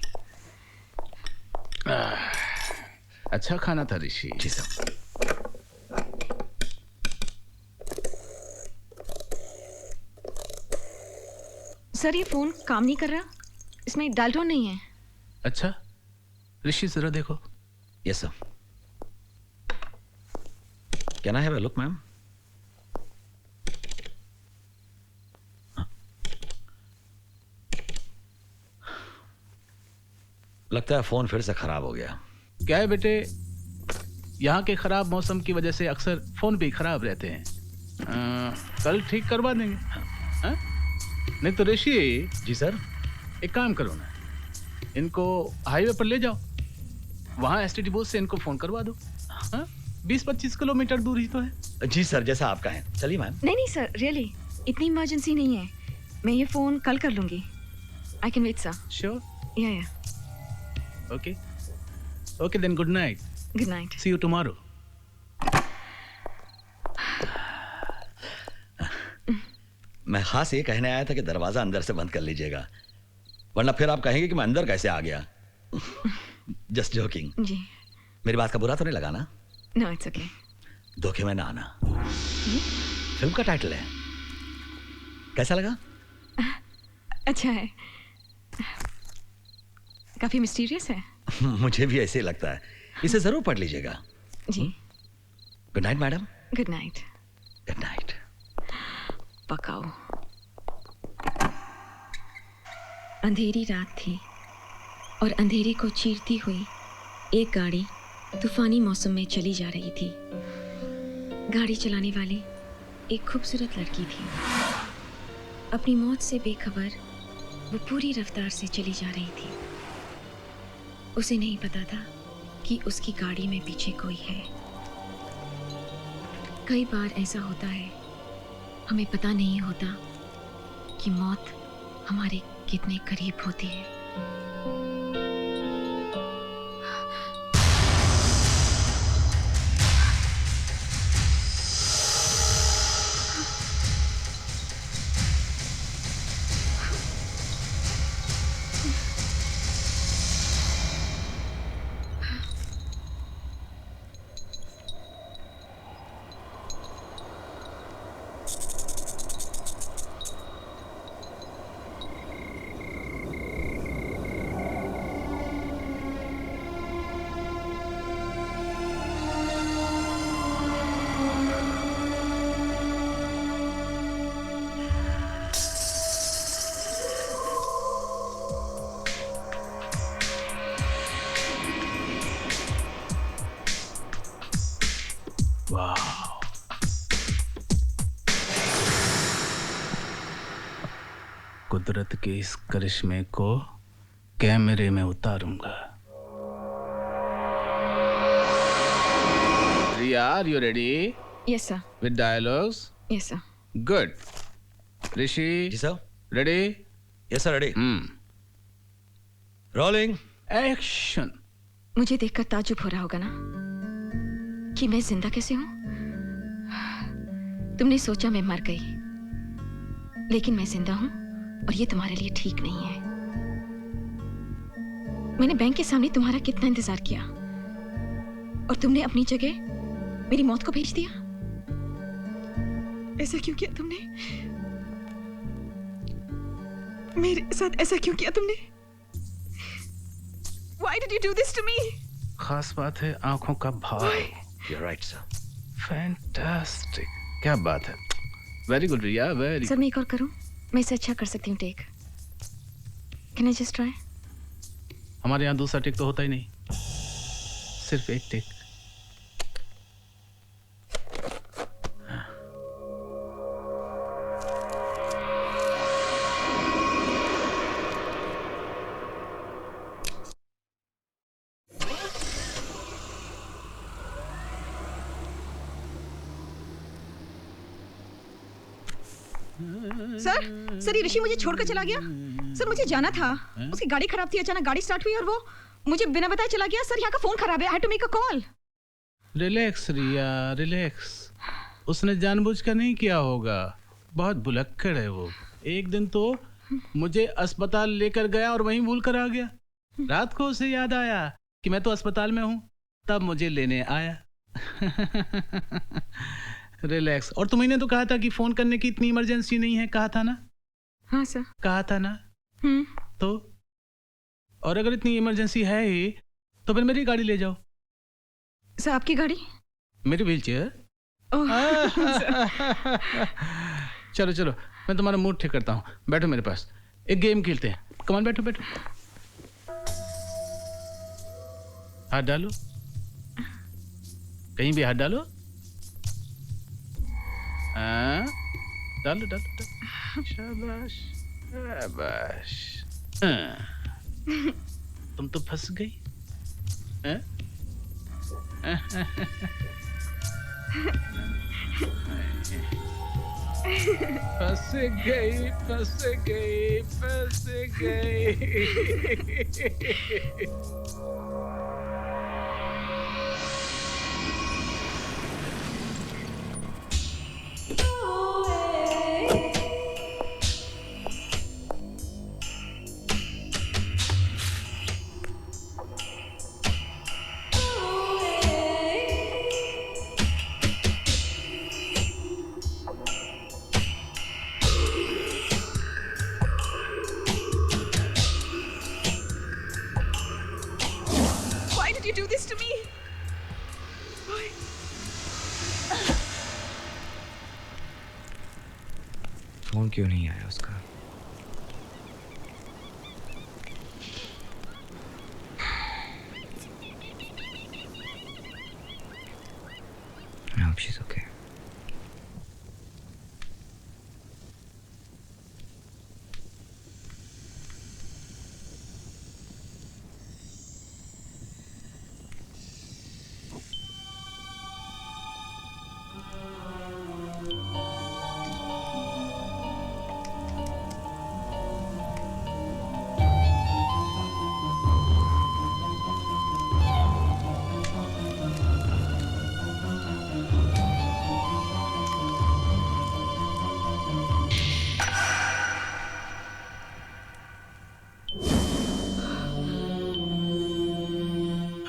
अच्छा खाना था ऋषि। जी सर। सर ये फोन काम नहीं कर रहा, इसमें डायल टोन नहीं है। अच्छा ऋषि जरा देखो। Yes sir. Can I have a look ma'am? लगता है फोन फिर से खराब हो गया। क्या है बेटे, यहाँ के खराब मौसम की वजह से अक्सर फोन भी खराब रहते हैं। कल ठीक करवा देंगे। हाँ? नहीं तो ऋषि। जी सर। एक काम करो ना, इनको हाईवे पर ले जाओ, वहाँ एसटीडी बूथ से इनको फोन करवा दो। 20-25 किलोमीटर दूर ही तो है। जी सर, जैसा आप कहें। चलिए मैम। नहीं सर, रियली इतनी इमरजेंसी नहीं है, मैं ये फोन कल कर लूंगी। I can wait sir. Sure? Yeah okay okay then good night. Good night. See you tomorrow. मैं खास ये कहने आया था कि दरवाजा अंदर से बंद कर लीजिएगा, वरना फिर आप कहेंगे कि मैं अंदर कैसे आ गया। Just joking. जी। मेरी बात का बुरा तो नहीं लगा ना? No it's okay. धोखे में ना आना। फिल्म का टाइटल है, कैसा लगा? अच्छा है, काफी मिस्टीरियस है। मुझे भी ऐसे ही लगता है, इसे जरूर पढ़ लीजिएगा। जी। Good night madam. Good night. Good night. पकाओ। अंधेरी रात थी और अंधेरे को चीरती हुई एक गाड़ी तूफानी मौसम में चली जा रही थी। गाड़ी चलाने वाली एक खूबसूरत लड़की थी। अपनी मौत से बेखबर वो पूरी रफ्तार से चली जा रही थी। उसे नहीं पता था कि उसकी गाड़ी में पीछे कोई है। कई बार ऐसा होता है, हमें पता नहीं होता कि मौत हमारे कितने करीब होती है। कुदरत के इस करिश्मे को कैमरे में उतारूंगा। Riya, are you ready? Yes sir. With dialogues? Yes sir. Good. Rishi? जी sir. Ready? Yes sir, ready. Rolling action. मुझे देखकर ताज्जुब हो रहा होगा ना कि मैं जिंदा कैसे हूं। तुमने सोचा मैं मर गई, लेकिन मैं जिंदा हूं और ये तुम्हारे लिए ठीक नहीं है। मैंने बैंक के सामने तुम्हारा कितना इंतजार किया और तुमने अपनी जगह मेरी मौत को भेज दिया। ऐसा क्यों किया तुमने? मेरे साथ ऐसा क्यों किया तुमने? Why did you do this to me? खास बात है आंखों का भाव। You're right, sir. फैंटास्टिक, क्या बात है। वेरी गुड रिया, वेरी। सर मैं एक और करूं? मैं इसे अच्छा कर सकती हूँ take. Can I just try? हमारे यहाँ दूसरा टेक तो होता ही नहीं, सिर्फ एक टेक। सर ये ऋषि मुझे छोड़कर चला गया। सर मुझे जाना था, उसकी गाड़ी खराब थी, अचानक गाड़ी स्टार्ट हुई और वो मुझे बिना बताए चला गया। सर यहाँ का फोन खराब है, I had to make a call. Relax Riya, relax. उसने जानबूझकर नहीं किया होगा, बहुत भुलक्कड़ है वो। एक दिन तो मुझे अस्पताल लेकर गया और वहीं भूल कर आ गया। रात को उसे याद आया कि मैं तो अस्पताल में हूँ, तब मुझे लेने आया। रिलैक्स। और तुम्हें तो कहा था कि फोन करने की इतनी इमरजेंसी नहीं है, कहा था ना? हाँ सर। कहा था ना? तो और अगर इतनी इमरजेंसी है ही तो फिर मेरी गाड़ी ले जाओ। सर आपकी गाड़ी? मेरी व्हीलचेयर। चलो चलो मैं तुम्हारा मूड ठीक करता हूँ, बैठो मेरे पास, एक गेम खेलते हैं। कमान बैठो बैठो। हाथ डालो, कहीं भी हाथ डालो। हाँ डालो डालो डालो। शाबाश शाबाश। तुम तो फंस गई। फंस गई फंस गई फंस गई। फोन क्यों नहीं आया उसका? I hope she's okay.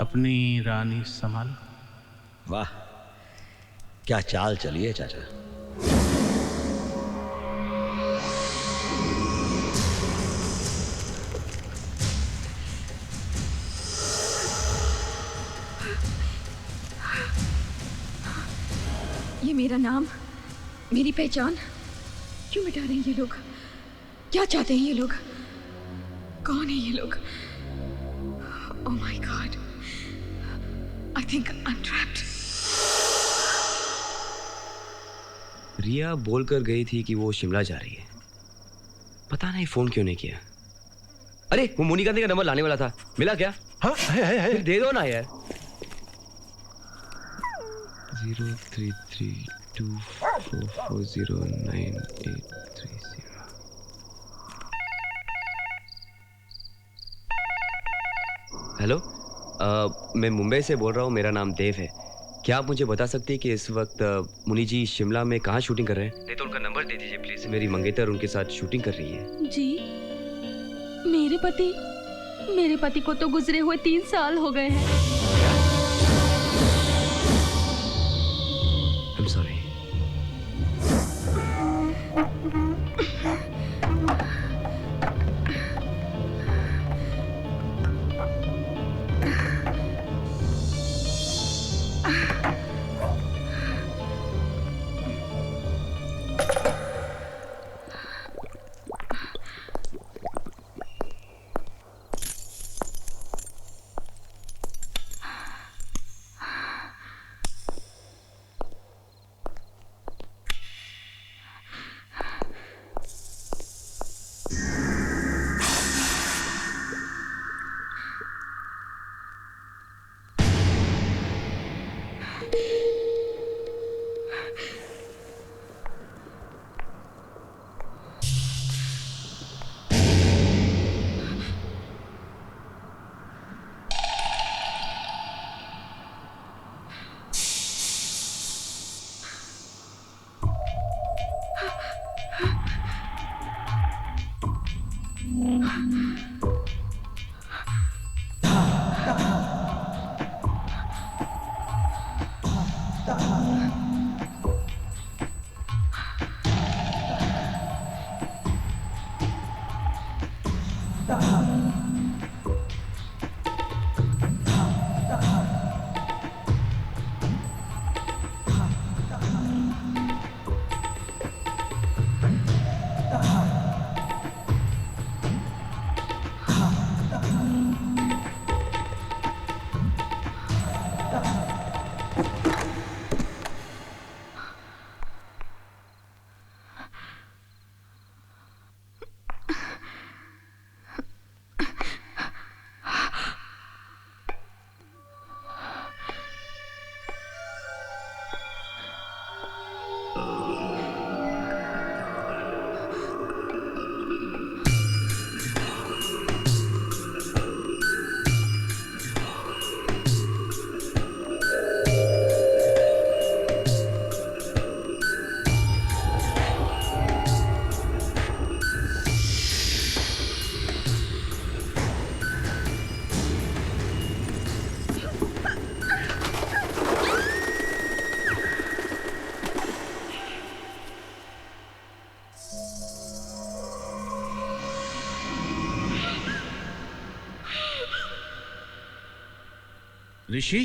अपनी रानी संभाल। वाह क्या चाल चली है चाचा। ये मेरा नाम, मेरी पहचान क्यों मिटा रहे हैं ये लोग? क्या चाहते हैं ये लोग? कौन है ये लोग? Oh my God, I think I'm trapped. रिया बोल कर गई थी कि वो शिमला जा रही है, पता नहीं फोन क्यों नहीं किया। अरे वो मोनिका का नंबर लाने वाला था, मिला क्या? हाँ है। दे दो ना यार। 033244098830। हेलो, मैं मुंबई से बोल रहा हूँ, मेरा नाम देव है। क्या आप मुझे बता सकती हैं कि इस वक्त मुनि जी शिमला में कहाँ शूटिंग कर रहे हैं? नहीं तो उनका नंबर दे दीजिए प्लीज, मेरी मंगेतर उनके साथ शूटिंग कर रही है। जी मेरे पति मेरे पति को तो गुजरे हुए 3 साल हो गए हैं। I'm sorry. ऋषि,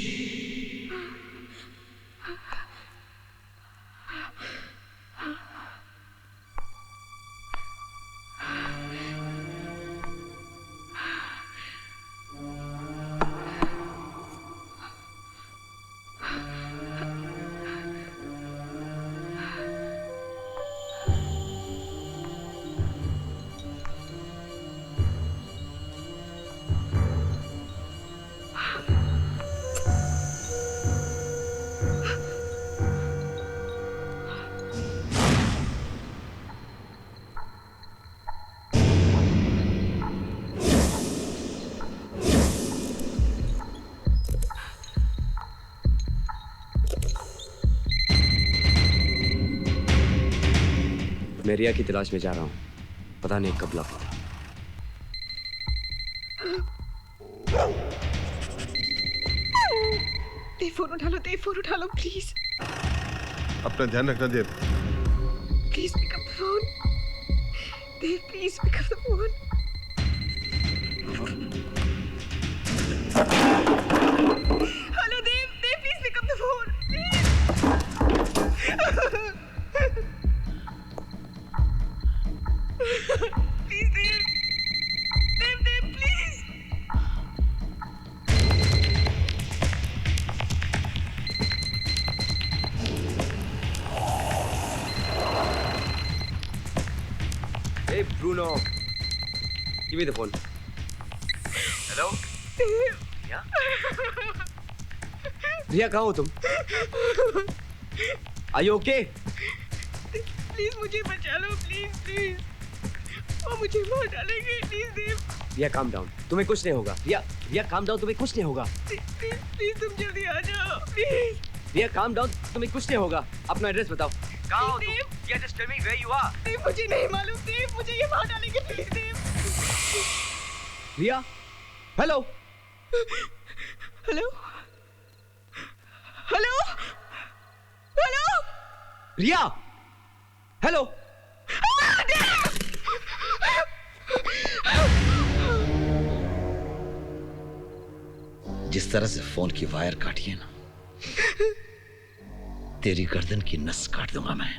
मैं रिया की तलाश में जा रहा हूँ, पता नहीं कब लौटूंगा। देव फोन उठा लो, देव फोन उठा लो प्लीज। अपना ध्यान रखना Dev. Please pick up the phone. Dev please pick up the phone. Hello Dev, Dev please pick up the phone please. Dev, Dev, Dev please. Hey Bruno, give me the phone. Hello? Riya? Riya कहाँ हो तुम? Are you okay? प्लीज मुझे बचा लो, please please. वो मुझे मार डालेंगे, please Dev. Riya calm down, तुम्हें कुछ नहीं होगा। रिया, रिया काम डाउन, तुम्हें कुछ नहीं होगा। प्लीज तुम जल्दी आ जाओ, प्लीज। रिया काम डाउन, तुम्हें कुछ नहीं होगा। अपना एड्रेस बताओ। कहाँ हो तुम? Yeah, just tell me where you are. देव मुझे नहीं मालूम, देव मुझे ये मार डालेंगे, please Dev. Riya, hello hello hello hello Riya, hello. जिस तरह से फोन की वायर काटी है ना, तेरी गर्दन की नस काट दूंगा मैं।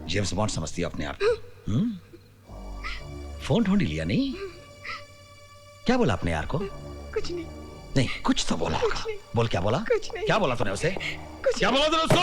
जेम्स बॉन्ड समझती है अपने आप को। फोन ढूंढ लिया नहीं? क्या बोला अपने यार को? कुछ नहीं। नहीं, कुछ तो बोला होगा। बोल, क्या बोला? कुछ नहीं। क्या बोला तूने उसे? क्या बोला तूने उसको?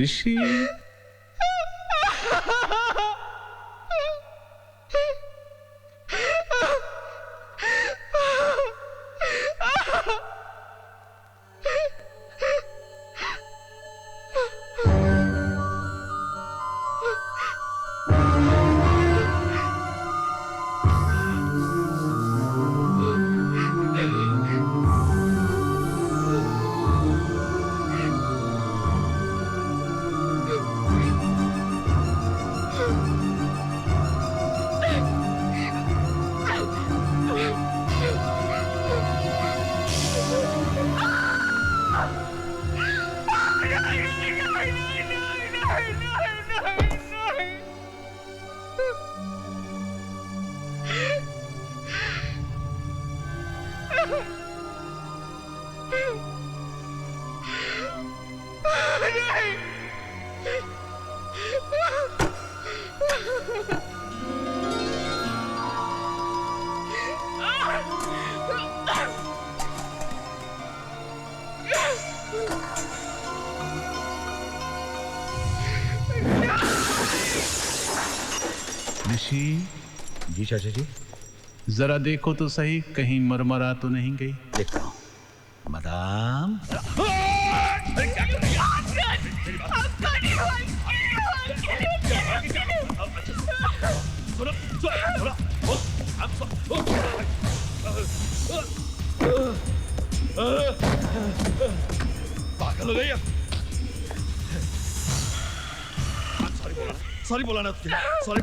ऋषि, ऋषि। जी चाचा जी। जरा देखो तो सही, कहीं मरमरा तो नहीं गई। देखता हूँ। मदाम, पागल हो गई है। सॉरी बोला ना तुझे। सॉरी।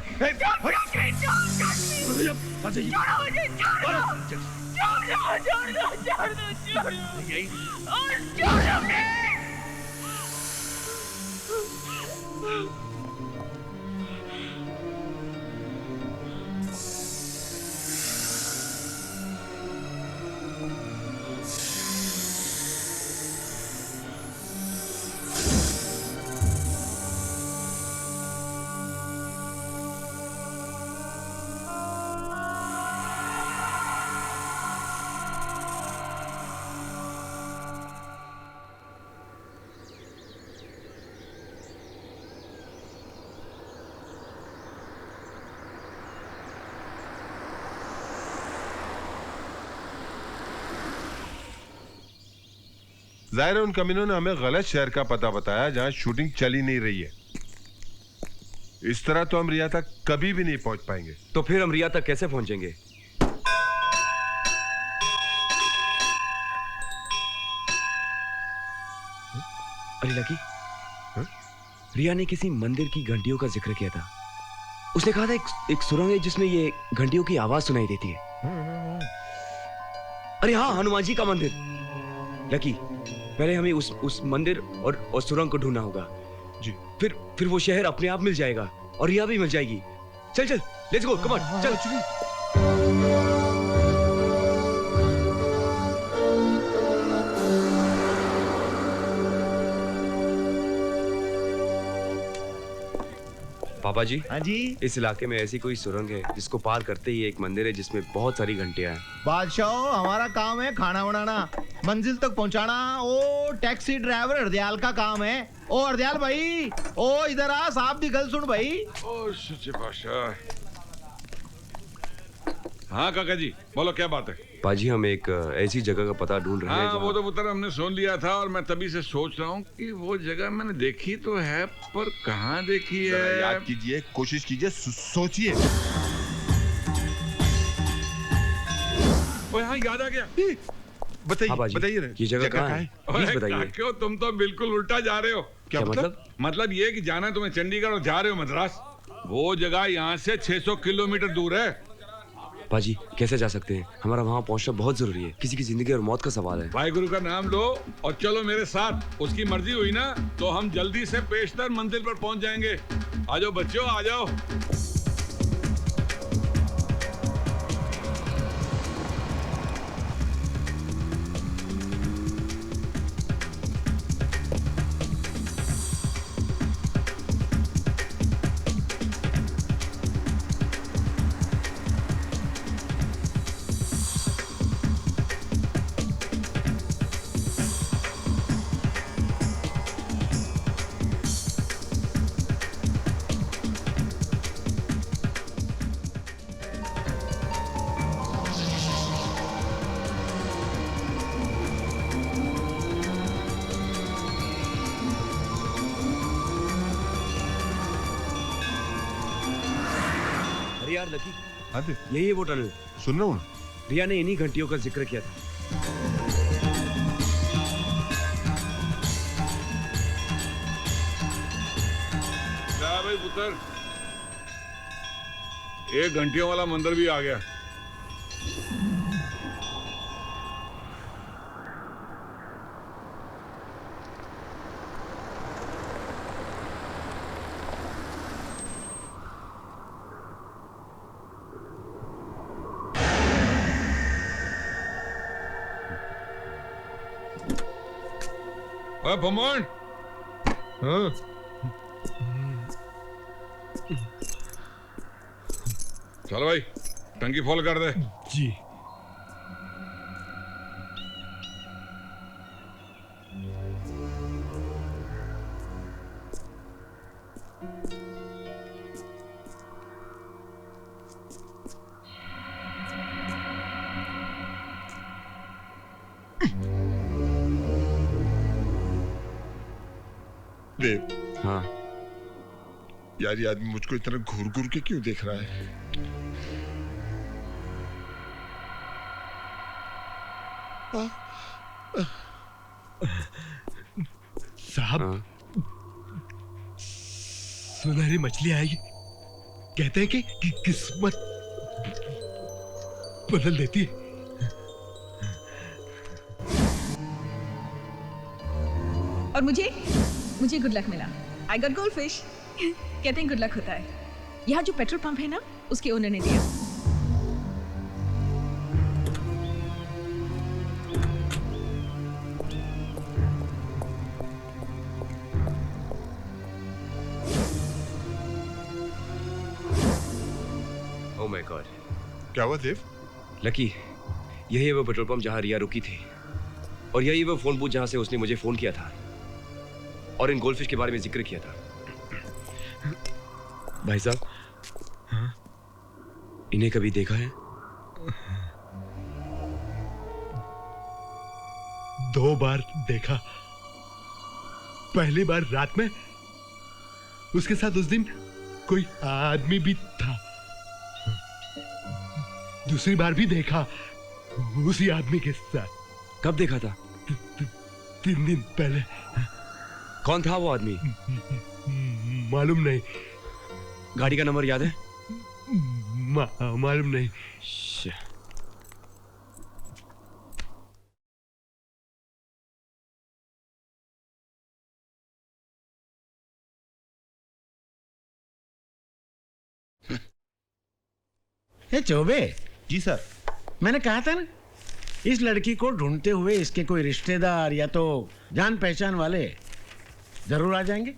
जाहिर है उन कमीनों ने हमें गलत शहर का पता बताया जहां शूटिंग चली नहीं रही है। इस तरह तो हम रिया तक कभी भी नहीं पहुंच पाएंगे। तो फिर हम रिया तक कैसे पहुंचेंगे? अरे लकी, रिया ने किसी मंदिर की घंटियों का जिक्र किया था। उसने कहा था एक सुरंग है जिसमें ये घंटियों की आवाज सुनाई देती है। अरे हाँ, हनुमान जी का मंदिर। लकी, पहले हमें उस मंदिर और सुरंग को ढूंढना होगा जी। फिर वो शहर अपने आप मिल जाएगा और रिया भी मिल जाएगी। चल चल, लेट्स गो, कम ऑन, चल। पापा जी। हाँ जी। इस इलाके में ऐसी कोई सुरंग है जिसको पार करते ही एक मंदिर है जिसमें बहुत सारी घंटियां हैं। बादशाह, हमारा काम है खाना बनाना, मंजिल तक पहुंचाना। ओ टैक्सी ड्राइवर हरदयाल का काम है। ओ हरदयाल भाई, ओ इधर आ, साहब दी गल सुन भाई। ओ सच्चे बादशाह। हाँ काका जी, बोलो क्या बात है? पाजी, हम एक ऐसी जगह का पता ढूंढ रहे हैं। हाँ, वो तो पुत्र हमने सुन लिया था और मैं तभी से सोच रहा हूँ कि वो जगह मैंने देखी तो है, पर कहाँ देखी है? याद कीजिए, कोशिश कीजिए, सोचिए। ओ हाँ, याद आ गया। बताइए ये जगह कहाँ है? प्लीज बताइए। क्यों, तुम तो बिल्कुल उल्टा जा रहे हो। क्या मतलब? मतलब ये कि जाना तुम्हें चंडीगढ़ और जा रहे हो मद्रास। वो जगह यहाँ से 600 किलोमीटर दूर है। पाजी, कैसे जा सकते हैं? हमारा वहाँ पहुँचना बहुत जरूरी है। किसी की जिंदगी और मौत का सवाल है। भाई गुरु का नाम लो और चलो मेरे साथ। उसकी मर्जी हुई ना तो हम जल्दी से पेशतर मंजिल पर पहुँच जाएंगे। आ जाओ बच्चों, आ जाओ। यार लकी, यही है वो टनल। सुन रहा हूँ। रिया ने इन्हीं घंटियों का जिक्र किया था। क्या भाई पुत्र, एक घंटियों वाला मंदिर भी आ गया। भमोन, हाँ, चलो भाई टंकी फुल कर दे। जी। देव। हाँ यार, ये आदमी मुझको इतना घूर घूर के क्यों देख रहा है? साहब, सुनहरी मछली आएगी। कहते हैं कि किस्मत बदल देती है। और मुझे गुड लक मिला। I got gold fish. कहते हैं गुड लक होता है। यहाँ जो पेट्रोल पंप है ना, उसके ओनर ने दिया। ओह माय गॉड। क्या हुआ देव? लकी, यही है वो पेट्रोल पंप जहाँ रिया रुकी थी, और यही वो फोन बूथ जहाँ से उसने मुझे फोन किया था और इन गोल्डफिश के बारे में जिक्र किया था। भाई साहब, इन्हें कभी देखा है? 2 बार देखा। पहली बार रात में उसके साथ उस दिन कोई आदमी भी था। दूसरी बार भी देखा उसी आदमी के साथ। कब देखा था? 3 दिन पहले। कौन था वो आदमी? मालूम नहीं। गाड़ी का नंबर याद है? मालूम नहीं। चौबे जी सर। मैंने कहा था ना, इस लड़की को ढूंढते हुए इसके कोई रिश्तेदार या तो जान पहचान वाले जरूर आ जाएंगे।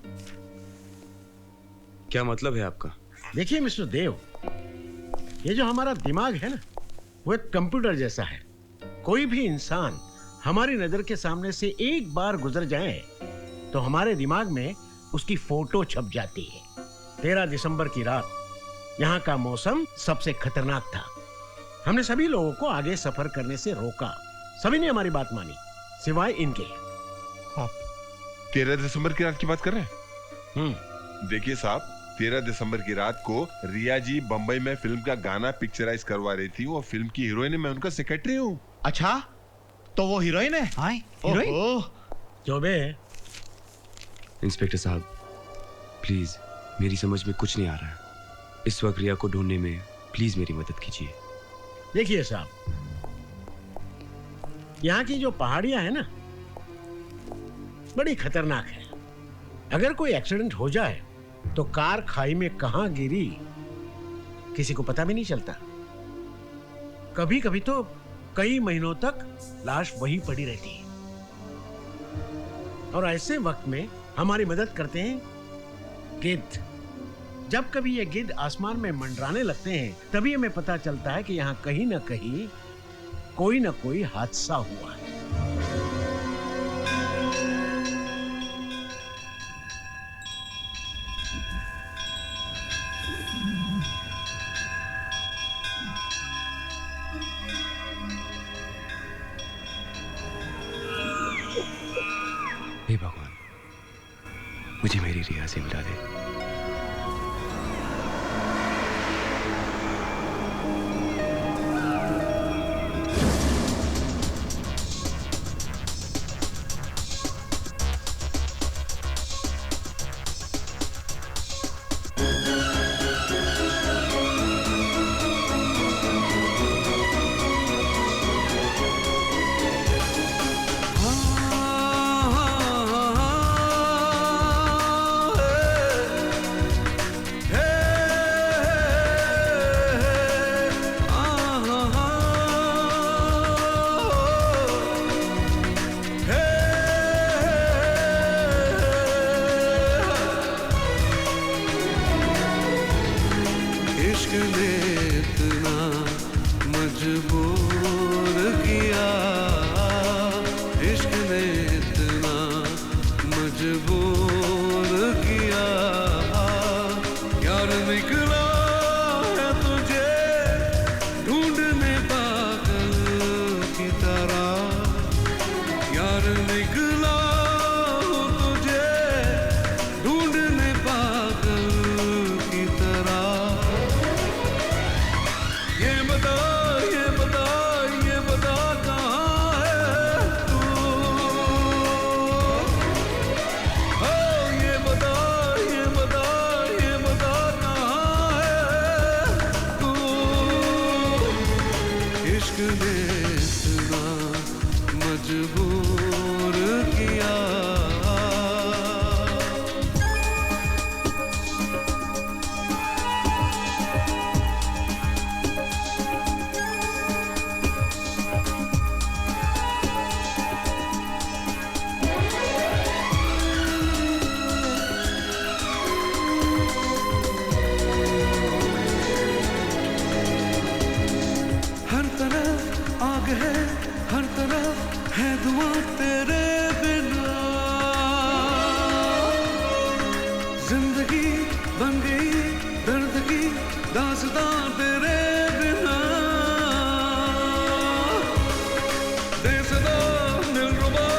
क्या मतलब है आपका? देखिए मिस्टर देव, ये जो हमारा दिमाग है ना, वो एक कंप्यूटर जैसा है। कोई भी इंसान हमारी नजर के सामने से एक बार गुजर जाए तो हमारे दिमाग में उसकी फोटो छप जाती है। 13 दिसंबर की रात यहाँ का मौसम सबसे खतरनाक था। हमने सभी लोगों को आगे सफर करने से रोका। सभी ने हमारी बात मानी सिवाय इनके। आप 13 दिसंबर की रात की बात कर रहे हैं? देखिए साहब, 13 दिसंबर की रात को रिया जी बंबई में फिल्म का गाना पिक्चराइज करवा रही थी। वो फिल्म की हीरोइन है, मैं उनका सेक्रेटरी हूँ। अच्छा, तो वो हीरोइन है? हाँ, हीरोइन। चौबे। इंस्पेक्टर साहब, प्लीज, मेरी समझ में कुछ नहीं आ रहा है। इस वक्त रिया को ढूंढने में प्लीज मेरी मदद कीजिए। देखिए साहब, यहाँ की जो पहाड़ियां है ना, बड़ी खतरनाक है। अगर कोई एक्सीडेंट हो जाए तो कार खाई में कहां गिरी किसी को पता भी नहीं चलता। कभी कभी तो कई महीनों तक लाश वहीं पड़ी रहती है। और ऐसे वक्त में हमारी मदद करते हैं गिद्ध। जब कभी ये गिद्ध आसमान में मंडराने लगते हैं, तभी हमें पता चलता है कि यहाँ कहीं ना कहीं कोई ना कोई हादसा हुआ है। हे भगवान, मुझे मेरी रिया से मिला दे। दिल रुबा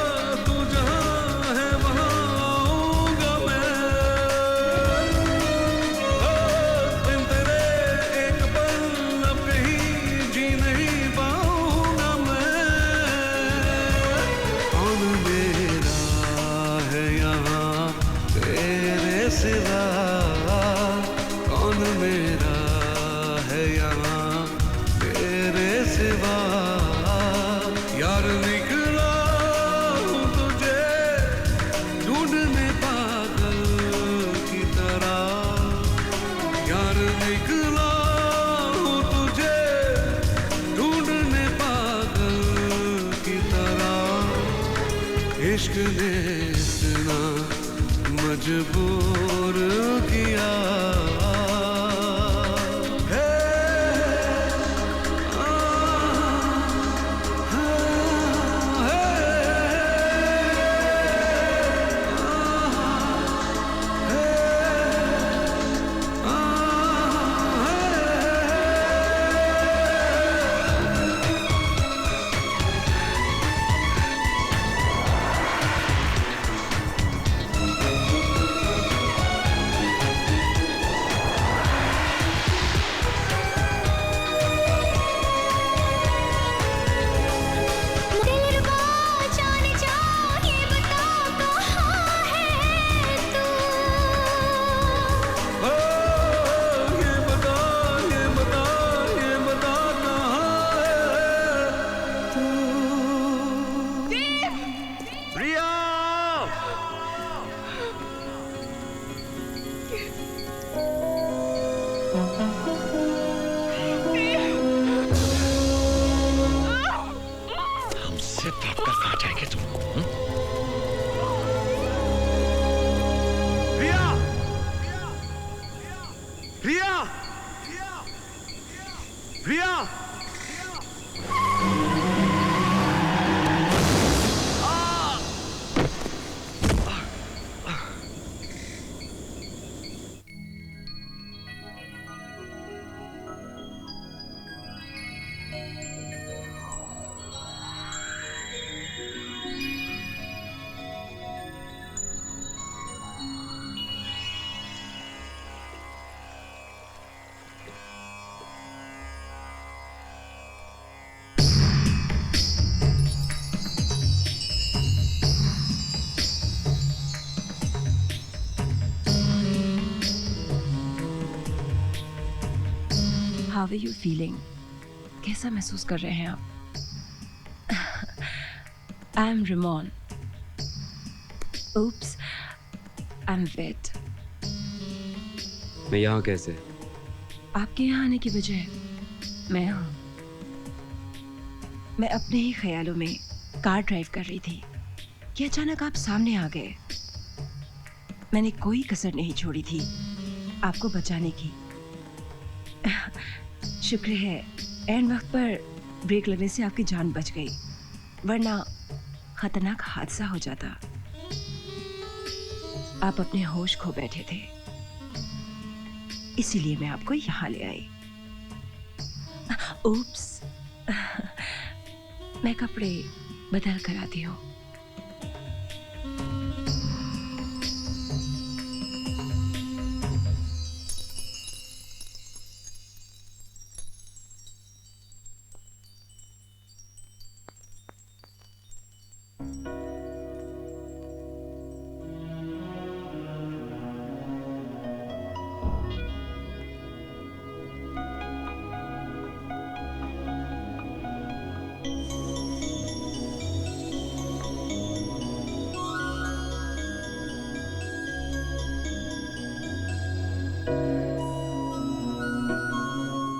यार निकला हूँ तुझे ढूंढने पागल की तरह, यार निकला हूँ तुझे ढूंढने पागल की तरह। इश्क ने इतना मजबूर किया How are you feeling? कैसा महसूस कर रहे हैं आप? I am Ramon. Oops, I'm wet. मैं यहाँ कैसे? आपके यहाँ आने की वजह मैं हूँ। मैं अपने ही ख्यालों में कार ड्राइव कर रही थी कि अचानक आप सामने आ गए। मैंने कोई कसर नहीं छोड़ी थी आपको बचाने की। शुक्र है एंड वक्त पर ब्रेक लगने से आपकी जान बच गई, वरना खतरनाक हादसा हो जाता। आप अपने होश खो बैठे थे, इसीलिए मैं आपको यहाँ ले आई। उप्स, मैं कपड़े बदल कर आती हूँ।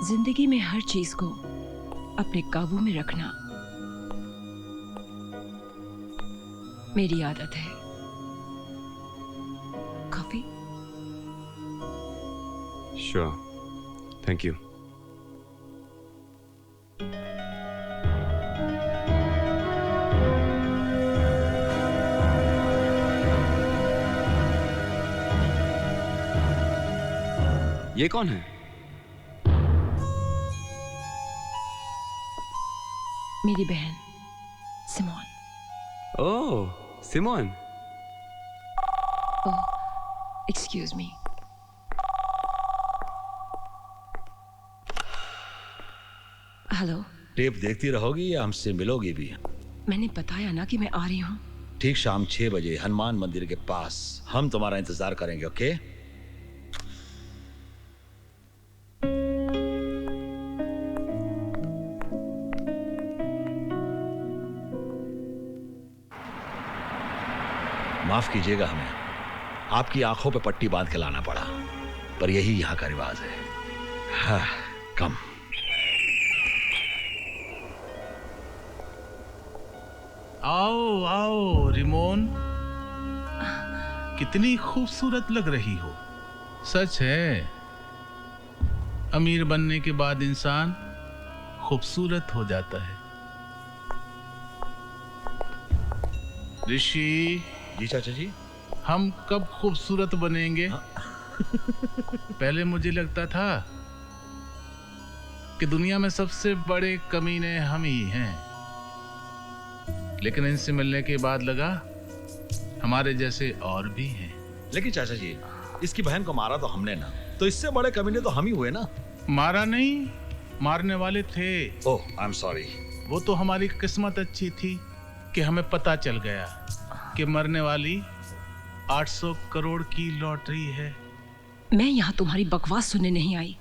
जिंदगी में हर चीज को अपने काबू में रखना मेरी आदत है। कॉफी? Sure. Thank you. ये कौन है? मेरी बहन सिमोन। ओह, सिमोन। ओह, एक्सक्यूज मी। हेलो। टेप देखती रहोगी या हमसे मिलोगी भी? मैंने बताया ना कि मैं आ रही हूँ। ठीक शाम 6 बजे हनुमान मंदिर के पास हम तुम्हारा इंतजार करेंगे, ओके? माफ कीजिएगा, हमें आपकी आंखों पे पट्टी बांध के लाना पड़ा, पर यही यहाँ का रिवाज है। हाँ, कम। आओ आओ रिमोन, कितनी खूबसूरत लग रही हो। सच है, अमीर बनने के बाद इंसान खूबसूरत हो जाता है। ऋषि जी चाचा जी, हम कब खूबसूरत बनेंगे? पहले मुझे लगता था कि दुनिया में सबसे बड़े कमीने हम ही हैं, लेकिन इनसे मिलने के बाद लगा हमारे जैसे और भी हैं। लेकिन चाचा जी, इसकी बहन को मारा तो हमने ना, तो इससे बड़े कमीने तो हम ही हुए ना। मारा नहीं, मारने वाले थे। ओह, आई एम सॉरी। वो तो हमारी किस्मत अच्छी थी कि हमें पता चल गया कि मरने वाली 800 करोड़ की लॉटरी है। मैं यहाँ तुम्हारी बकवास सुनने नहीं आई।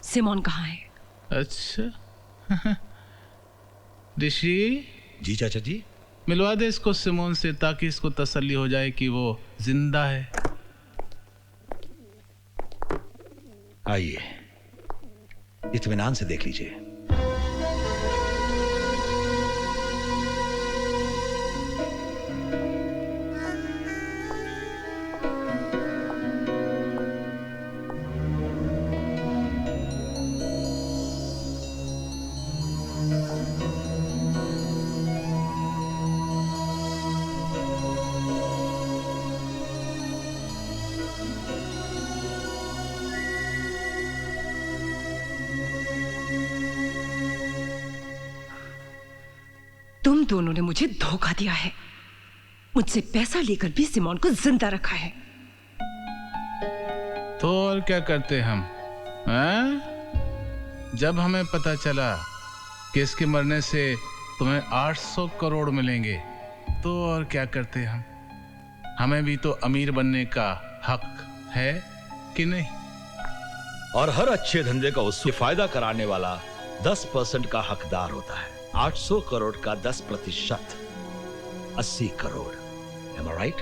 सिमोन कहाँ है? अच्छा ऋषि। जी चाचा जी। मिलवा दे इसको सिमोन से, ताकि इसको तसल्ली हो जाए कि वो जिंदा है। आइए, इत्मीनान से देख लीजिए। तुम दोनों ने मुझे धोखा दिया है। मुझसे पैसा लेकर भी सिमोन को जिंदा रखा है। तो और क्या करते हम? जब हमें पता चला कि इसके मरने से तुम्हें 800 करोड़ मिलेंगे, तो और क्या करते हम? हमें भी तो अमीर बनने का हक है कि नहीं? और हर अच्छे धंधे का उससे फायदा कराने वाला 10% का हकदार होता है। 800 करोड़ का 10%, 80 करोड़। Am I right?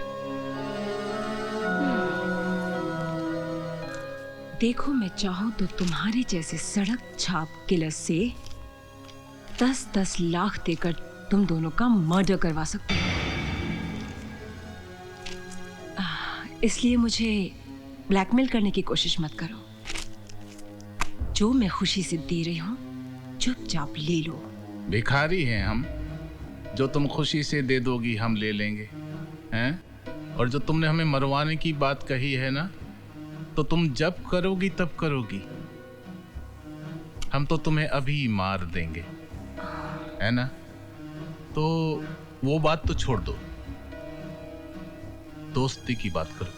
देखो, मैं चाहूं तो तुम्हारे जैसे सड़क छाप किलर से 10-10 लाख देकर तुम दोनों का मर्डर करवा सकती हूँ। इसलिए मुझे ब्लैकमेल करने की कोशिश मत करो। जो मैं खुशी से दे रही हूँ, चुपचाप ले लो। भिखारी हैं हम, जो तुम खुशी से दे दोगी हम ले लेंगे, हैं? और जो तुमने हमें मरवाने की बात कही है ना, तो तुम जब करोगी तब करोगी। हम तो तुम्हें अभी मार देंगे, है ना? तो वो बात तो छोड़ दो, दोस्ती की बात करो।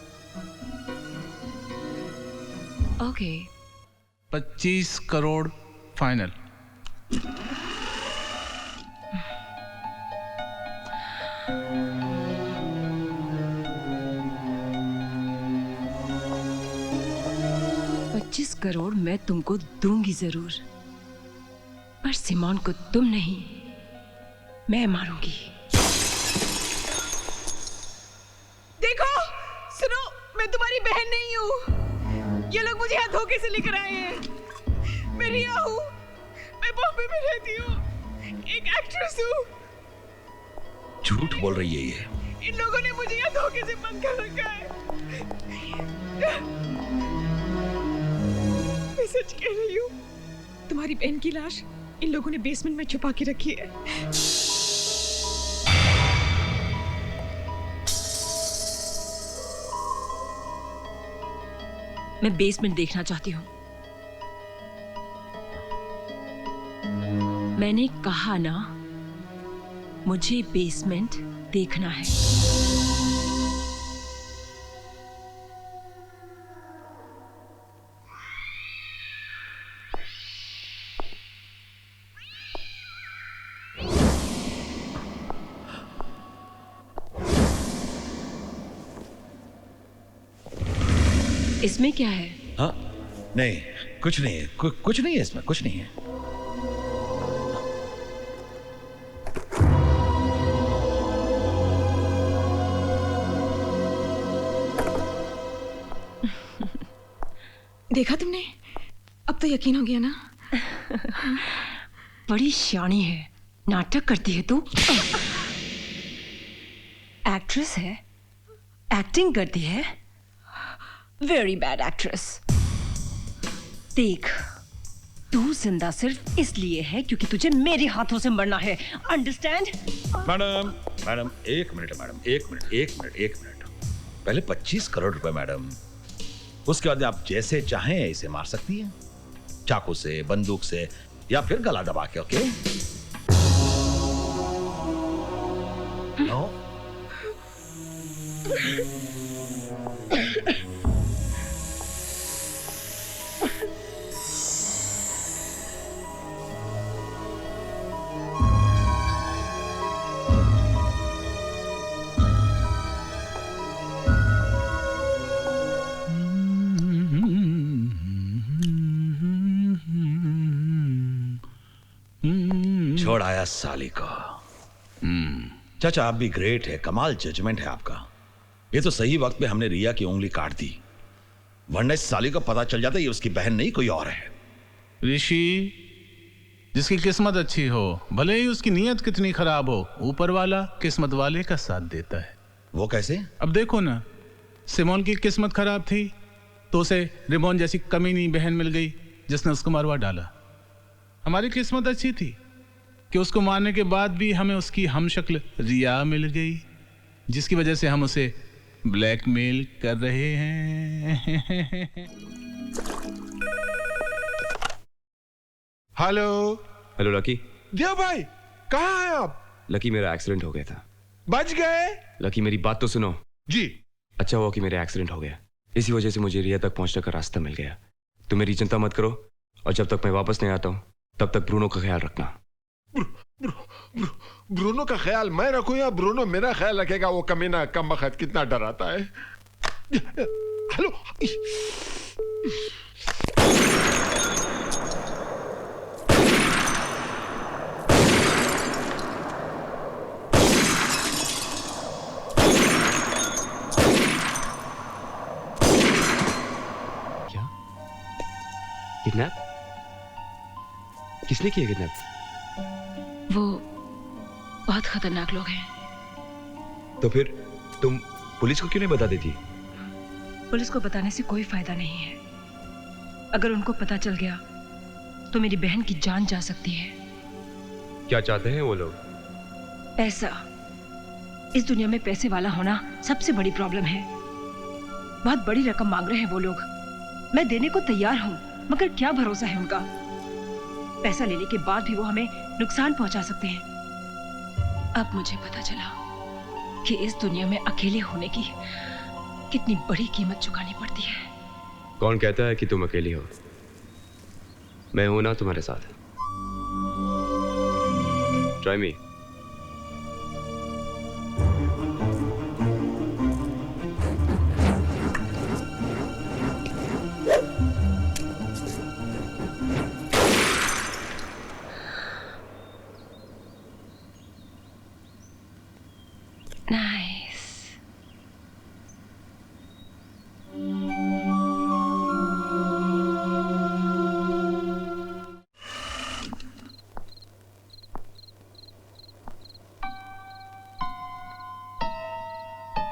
ओके। 25 करोड़ फाइनल। करोड़ मैं तुमको दूंगी जरूर, पर सिमोन को तुम नहीं, मैं मारूंगी। देखो, सुनो, मैं तुम्हारी बहन नहीं हूँ। ये लोग मुझे यहाँ धोखे से लेकर आए हैं। मैं रिया हूँ, मैं बॉम्बे में रहती हूँ, एक एक्ट्रेस हूँ। झूठ बोल रही है ये। इन लोगों ने मुझे यहाँ धोखे से बंद कर रखा है। मैं सच कह रही हूँ, तुम्हारी बहन की लाश इन लोगों ने बेसमेंट में छुपा के रखी है। मैं बेसमेंट देखना चाहती हूँ। मैंने कहा ना, मुझे बेसमेंट देखना है। इसमें क्या है? हाँ, नहीं, कुछ नहीं है, कुछ नहीं है इसमें, कुछ नहीं है। देखा तुमने? अब तो यकीन हो गया ना? बड़ी शानी है, नाटक करती है तू। एक्ट्रेस है, एक्टिंग करती है, वेरी बैड एक्ट्रेस। देख, तू जिंदा सिर्फ इसलिए है क्योंकि तुझे मेरे हाथों से मरना है, अंडरस्टैंड? मैडम मैडम एक मिनट मैडम, एक मिनट। पहले 25 करोड़ रुपए मैडम, उसके बाद आप जैसे चाहें इसे मार सकती हैं, चाकू से, बंदूक से, या फिर गला दबा के। ओके? नो? छोड़ आया साली को। चाचा आप भी ग्रेट है, कमाल जजमेंट है आपका। ये तो सही वक्त पे हमने रिया की उंगली काट दी, वरना इस साली को पता चल जाता ये उसकी बहन नहीं कोई और है। ऋषि, जिसकी किस्मत अच्छी हो, भले ही उसकी नीयत कितनी खराब हो, ऊपर वाला किस्मत वाले का साथ देता है। वो कैसे? अब देखो ना, सिमोन की किस्मत खराब थी तो उसे रिमोन जैसी कमीनी बहन मिल गई जिसने उसको मरवा डाला। हमारी किस्मत अच्छी थी कि उसको मारने के बाद भी हमें उसकी हमशक्ल रिया मिल गई, जिसकी वजह से हम उसे ब्लैकमेल कर रहे हैं। Hello hello lucky. देव भाई, कहाँ हैं आप? लकी, मेरा एक्सीडेंट हो गया था। बच गए? लकी मेरी बात तो सुनो। जी। अच्छा हुआ कि मेरा एक्सीडेंट हो गया, इसी वजह से मुझे रिया तक पहुंचने का रास्ता मिल गया। तुम मेरी चिंता मत करो, और जब तक मैं वापस नहीं आता हूं तब तक ब्रूनो का ख्याल रखना। ब्रूनो का ख्याल मैं रखूं या ब्रूनो मेरा ख्याल रखेगा? वो कमीना कमबख्त कितना डराता है। हेलो, क्या किडनैप? किसने किया किडनैप? वो बहुत खतरनाक लोग हैं। तो फिर तुम पुलिस को क्यों नहीं बता देती? पुलिस को बताने से कोई फायदा नहीं है। अगर उनको पता चल गया तो मेरी बहन की जान जा सकती है। क्या चाहते हैं वो लोग? पैसा। इस दुनिया में पैसे वाला होना सबसे बड़ी प्रॉब्लम है। बहुत बड़ी रकम मांग रहे हैं वो लोग। मैं देने को तैयार हूं, मगर क्या भरोसा है उनका? पैसा लेने के बाद भी वो हमें नुकसान पहुंचा सकते हैं। अब मुझे पता चला कि इस दुनिया में अकेले होने की कितनी बड़ी कीमत चुकानी पड़ती है। कौन कहता है कि तुम अकेली हो? मैं हूं ना तुम्हारे साथ। Try me. Nice.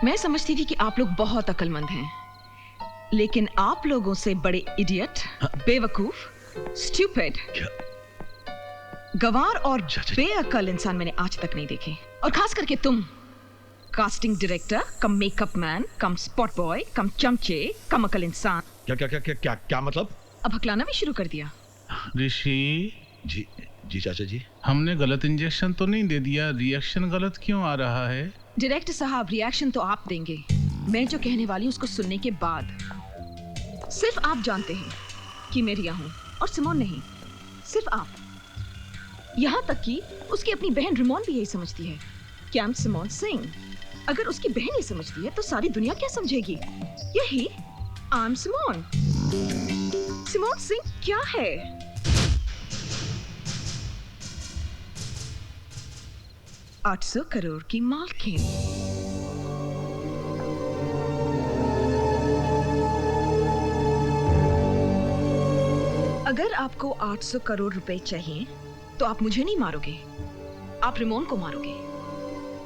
मैं समझती थी कि आप लोग बहुत अक्लमंद हैं, लेकिन आप लोगों से बड़े इडियट, बेवकूफ, स्टूपिड, गवार और बेअक्ल इंसान मैंने आज तक नहीं देखे। और खास करके तुम, casting director cum makeup man cum spot boy cum चमचे कम अकल इंसान। क्या क्या क्या क्या क्या क्या मतलब? अब हकलाना भी शुरू कर दिया। ऋषि जी जी चाचा जी, हमने गलत इंजेक्शन तो नहीं दे दिया? रिएक्शन गलत क्यों आ रहा है? डायरेक्टर साहब, रिएक्शन तो आप देंगे, मैं जो कहने वाली हूँ उसको सुनने के बाद। सिर्फ आप जानते हैं कि मैं रिया हूँ और सिमोन नहीं, सिर्फ आप। यहाँ तक कि उसकी अपनी बहन रिमोन भी यही समझती है कि आई एम सिमोन सिंह। अगर उसकी बहन ये समझती है तो सारी दुनिया क्या समझेगी? यही I am Simone. Simone Singh क्या है? 800 करोड़ की मालकिन। अगर आपको 800 करोड़ रुपए चाहिए तो आप मुझे नहीं मारोगे, आप रिमोन को मारोगे,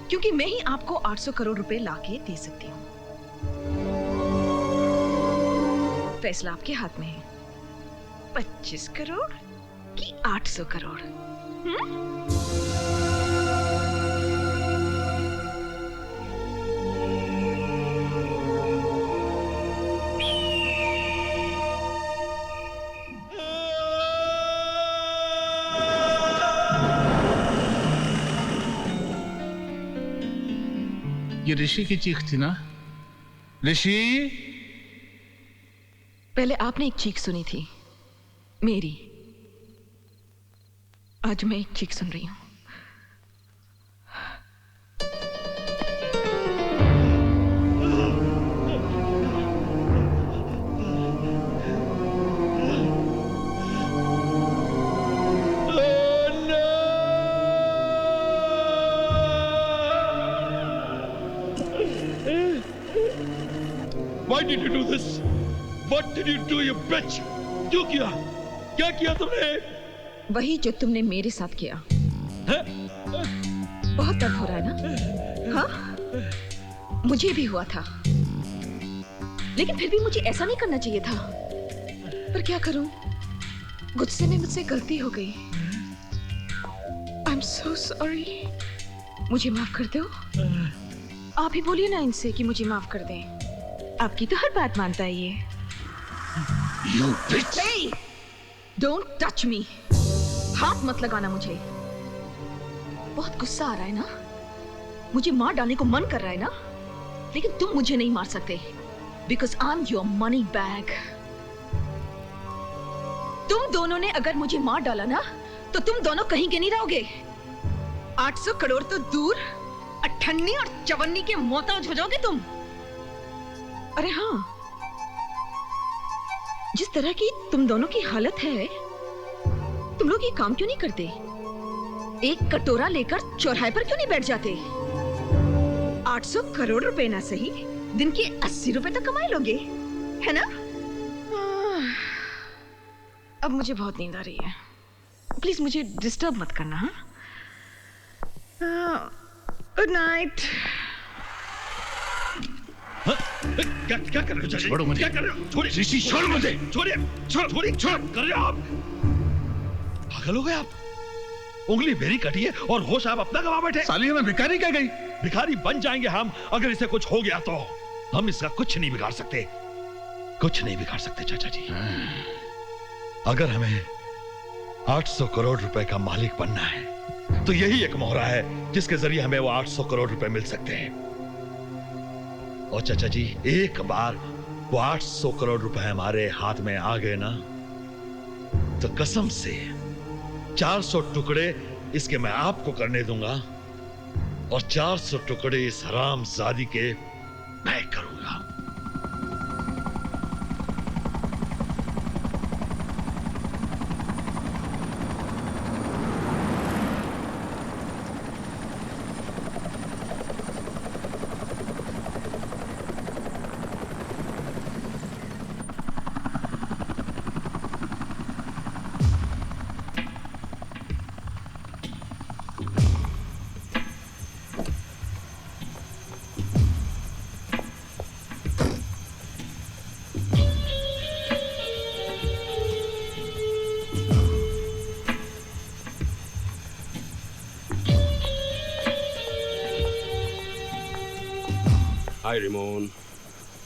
क्योंकि मैं ही आपको 800 करोड़ रुपए लाके दे सकती हूँ। फैसला आपके हाथ में है, 25 करोड़ कि 800 करोड़? ये ऋषि की चीख थी ना? ऋषि? पहले आपने एक चीख सुनी थी मेरी, आज मैं एक चीख सुन रही हूं। Why did you do this? What did you do, you bitch? क्यों किया? क्या किया तुमने? वही जो तुमने मेरे साथ किया। बहुत दर्द हो रहा है ना? हाँ? मुझे भी हुआ था, लेकिन फिर भी मुझे ऐसा नहीं करना चाहिए था। पर क्या करूं? गुस्से में मुझसे गलती हो गई। I'm so sorry। मुझे माफ कर दो। आप ही बोलिए ना इनसे कि मुझे माफ कर दें। आपकी तो हर बात मानता है ये। You bitch! Hey! Don't touch me! हाथ मत लगाना मुझे। बहुत गुस्सा आ रहा है ना? मुझे मार डालने को मन कर रहा है ना? लेकिन तुम मुझे नहीं मार सकते, because I'm your money bag। तुम दोनों ने अगर मुझे मार डाला ना, तो तुम दोनों कहीं के नहीं रहोगे। 800 करोड़ तो दूर, अठन्नी और चवन्नी के मोहताज हो जाओगे तुम। अरे हाँ, जिस तरह की तुम दोनों की हालत है, तुम लोग ये काम क्यों नहीं करते? एक कटोरा लेकर चौराहे पर क्यों नहीं बैठ जाते? 800 करोड़ रुपए ना सही, दिन के 80 रुपए तक कमाए लोगे, है ना? अब मुझे बहुत नींद आ रही है, प्लीज मुझे डिस्टर्ब मत करना। Good night. क्या कर रहे हो? छोड़ो मुझे। क्या कर रहे हो? छोड़िए। ऋषि, छोड़ मुझे। छोड़िए। छोड़िए। छोड़ कर रहे हो आप? पागल हो गए आप? उंगली मेरी कटी है और होश आप अपना गवा बैठे। साली में भिखारी क्या गई? भिखारी बन जाएंगे हम अगर इसे कुछ हो गया तो। हम इसका कुछ नहीं बिगाड़ सकते, कुछ नहीं बिगाड़ सकते चाचा जी। अगर हमें 800 करोड़ रुपए का मालिक बनना है तो यही एक मोहरा है जिसके जरिए हमें वो 800 करोड़ रुपए मिल सकते हैं। और चाचा जी, एक बार वो 800 करोड़ रुपए हमारे हाथ में आ गए ना, तो कसम से 400 टुकड़े इसके मैं आपको करने दूंगा और 400 टुकड़े इस हरामजादी के मैं करूंगा। Hi, Ramon.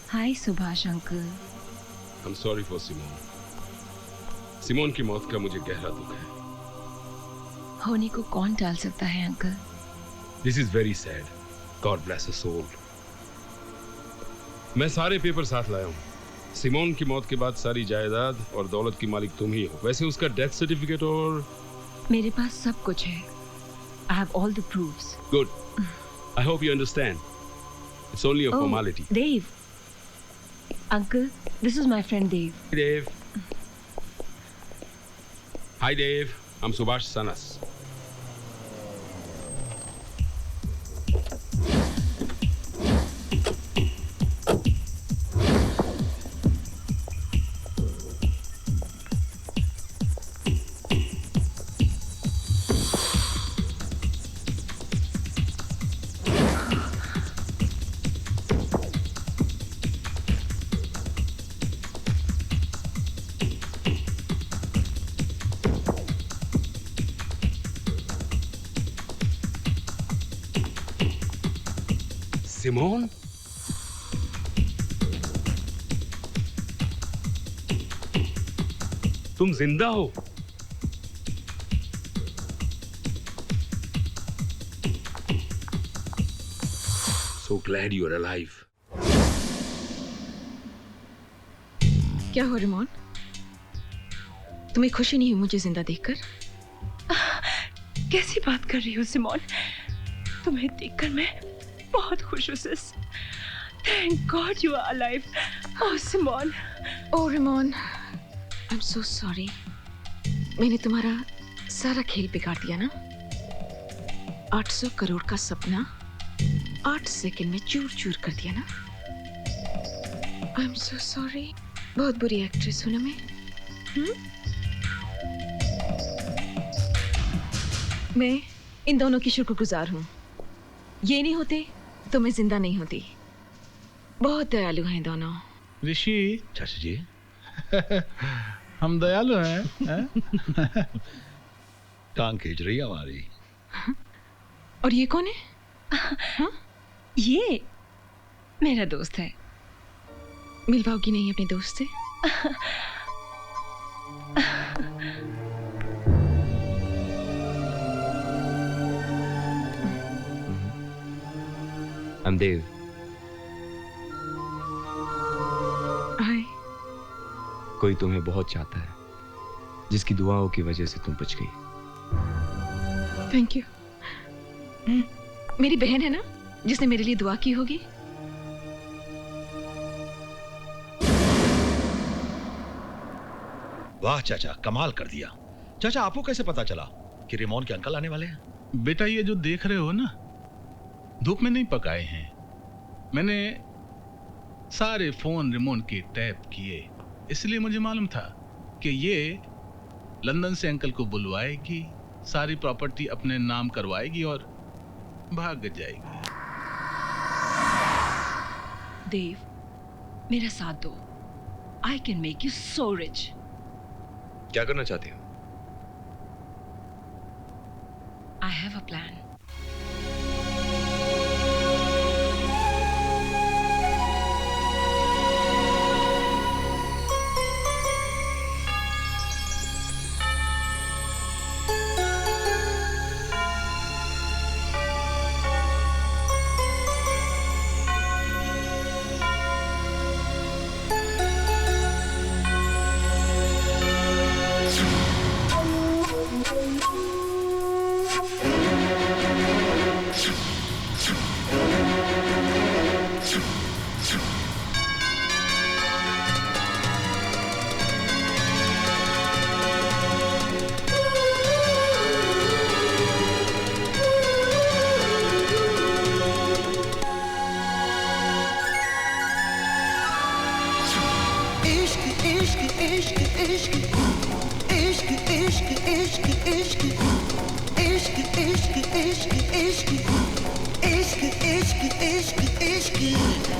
Hi Subhash uncle. I'm sorry for Simone. Simone की मौत का मुझे गहरा दुख है। होने को कौन टाल सकता है uncle? This is very sad. God bless her soul. मैं सारे पेपर साथ लाया हूँ। सिमोन की मौत के बाद सारी जायदाद और दौलत की मालिक तुम ही हो। वैसे उसका डेथ सर्टिफिकेट और मेरे पास सब कुछ है। I have all the proofs. Good. I hope you understand. It's only a formality. Dave. Uncle, this is my friend Dave. Hey, Dave. Hi, Dave. I'm Subhash Sanas. Simone, तुम जिंदा हो? So glad you're alive. क्या हो Ramon? तुम्हें खुशी नहीं हुई मुझे जिंदा देखकर? कैसी बात कर रही हो सिमोन? तुम्हें देखकर मैं बहुत खुश हूँ sis. Thank God you are alive. Oh Simone. Oh Ramon, I'm so sorry. मैंने तुम्हारा सारा खेल बिगाड़ दिया ना? 800 करोड़ का सपना 8 सेकंड में चूर चूर कर दिया ना? I'm so sorry. बहुत बुरी एक्ट्रेस हूँ ना मैं? मैं इन दोनों की शुक्रगुजार हूँ। ये नहीं होते तो मैं जिंदा नहीं होती। बहुत दयालु हैं दोनों। ऋषि, चाचा जी, हम दयालु हैं, हैं? टांग खींच रही है हमारी। और ये कौन है? ये मेरा दोस्त है। मिलवाओगी नहीं अपने दोस्त से? I'm Dev. हाय। कोई तुम्हें बहुत चाहता है, जिसकी दुआओं की वजह से तुम बच गई। Thank you. मेरी बहन है ना जिसने मेरे लिए दुआ की होगी? वाह चाचा, कमाल कर दिया। चाचा, आपको कैसे पता चला कि रेमोन के अंकल आने वाले हैं? बेटा, ये जो देख रहे हो ना, धूप में नहीं पकाए हैं। मैंने सारे फोन रेमोन के टैप किए, इसलिए मुझे मालूम था कि ये लंदन से अंकल को बुलवाएगी, सारी प्रॉपर्टी अपने नाम करवाएगी और भाग जाएगी। देव, मेरा साथ दो। I can make you so rich. क्या करना चाहते हो? I have a plan.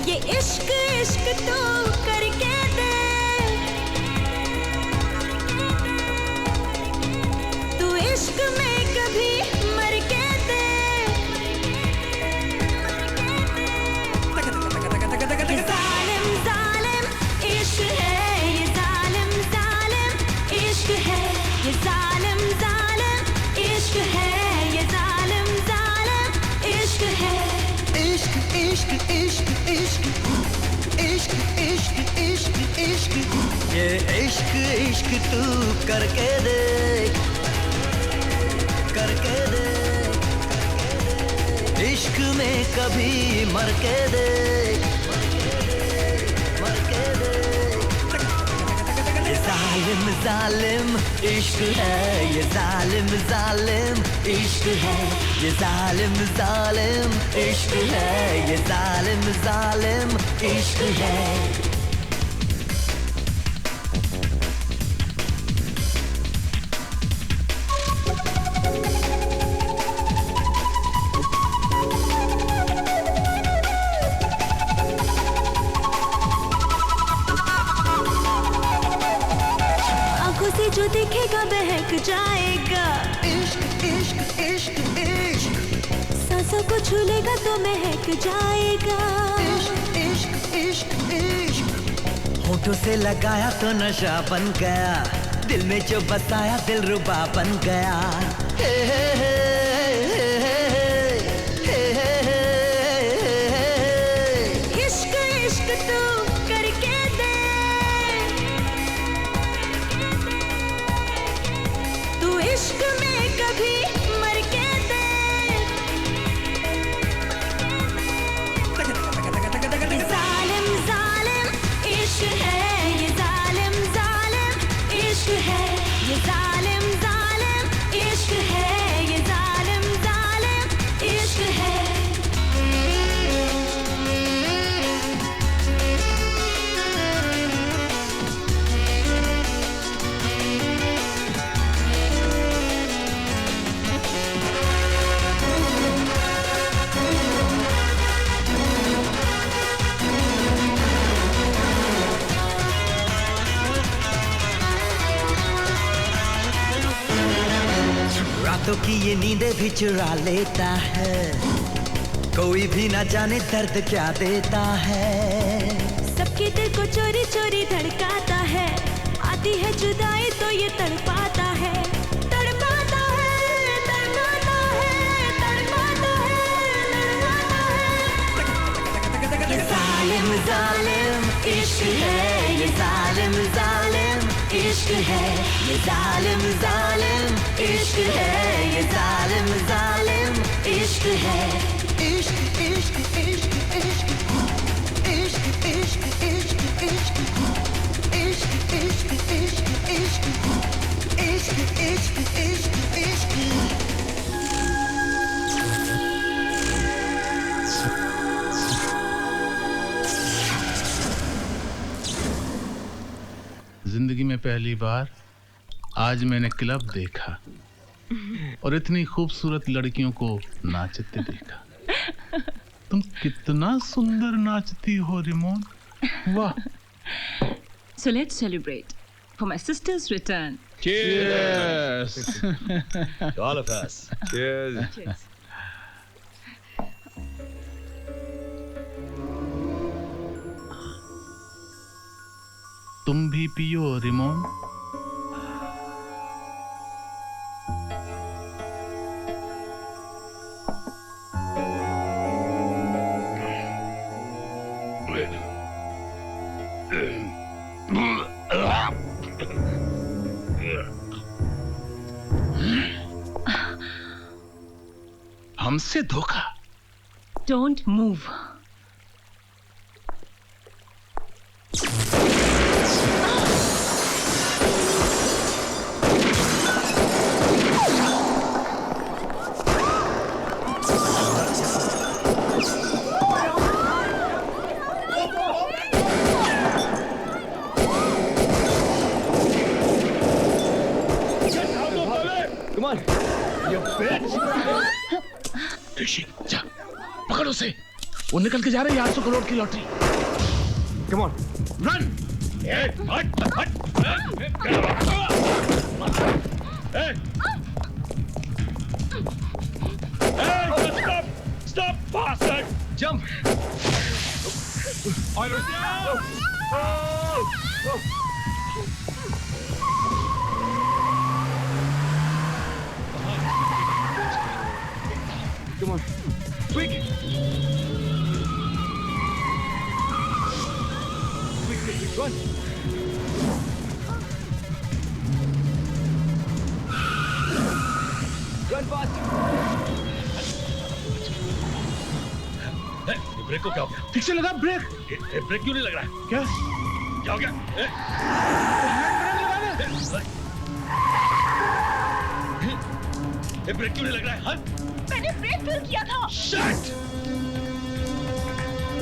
ये इश्क इश्क तो करके दे, तू इश्क में कभी मर के दे। ये जालिम जालिम इश्क है, ये जालिम जालिम इश्क है, ये जालिम जालिम इश्क है, ये जालिम जालिम इश्क है। इश्क इश्क इश्क इश्क इश्क इश्क इश्क इश्क ये इश्क इश्क तू करके दे, करके दे। इश्क में कभी मर के दे, मर के दे। ये जालिम जालिम इश्क है, ये जालिम जालिम इश्क है, ये जालिम जालिम इश्क है, ये जालिम जालिम इश्क है। आंखों से जो दिखेगा बहक जाएगा। इश्क इश्क इश्क इश्क सांस सांसों को छू लेगा तो महक जाएगा। इश्क इश्क इश्क इश्क होठों से लगाया तो नशा बन गया, दिल में जो बसाया दिल रुबा बन गया। हे हे हे इश्क इश्क तू करके दे, तू इश्क में कभी मर के दे। जालिम जालिम इश्क है ये, जालिम जालिम इश्क है ये, जालिम जालिम इश्क है ये, जालिम जालिम इश्क है। रातों की ये नींदें भी चुरा लेता है, कोई भी ना जाने दर्द क्या देता है। सबके दिल को चोरी चोरी धड़काता है, आती है जुदाई तो ये तड़पाता है, तड़पाता है, तड़पाता है, तड़पाता है। ये जालिम जालिम इश्क है ये, जालिम जालिम इश्क है ये, जालिम जालिम इश्क है ये, जालिम जालिम इश्क है। इश्क इश्क इश्क इश्क इश्क इश्क इश्क इश्क इश्क इश्क इश्क इश्क इश्क इश्क। जिंदगी में पहली बार आज मैंने क्लब देखा और इतनी खूबसूरत लड़कियों को नाचते देखा। तुम कितना सुंदर नाचती हो रिमोन, वाह। So let's celebrate for my sister's return. Cheers! To all of us. Cheers. Cheers. तुम भी पियो रिमोन। हमसे धोखा। Don't move. Come on, you bitch! ऋषि, जा, पकड़ उसे। वो निकल के जा रही है 800 करोड़ की lottery. Come on, run! Stop, bastard! Jump! Come on, quick! Quick, run! Run faster! ये ब्रेक को क्या हो गया? ठीक से लगा ब्रेक। ये ब्रेक क्यों नहीं लग रहा है? क्या? क्या हो गया? ये ब्रेक क्यों नहीं लग रहा है? हाँ? मैंने ब्रेक फेल किया था। Shit!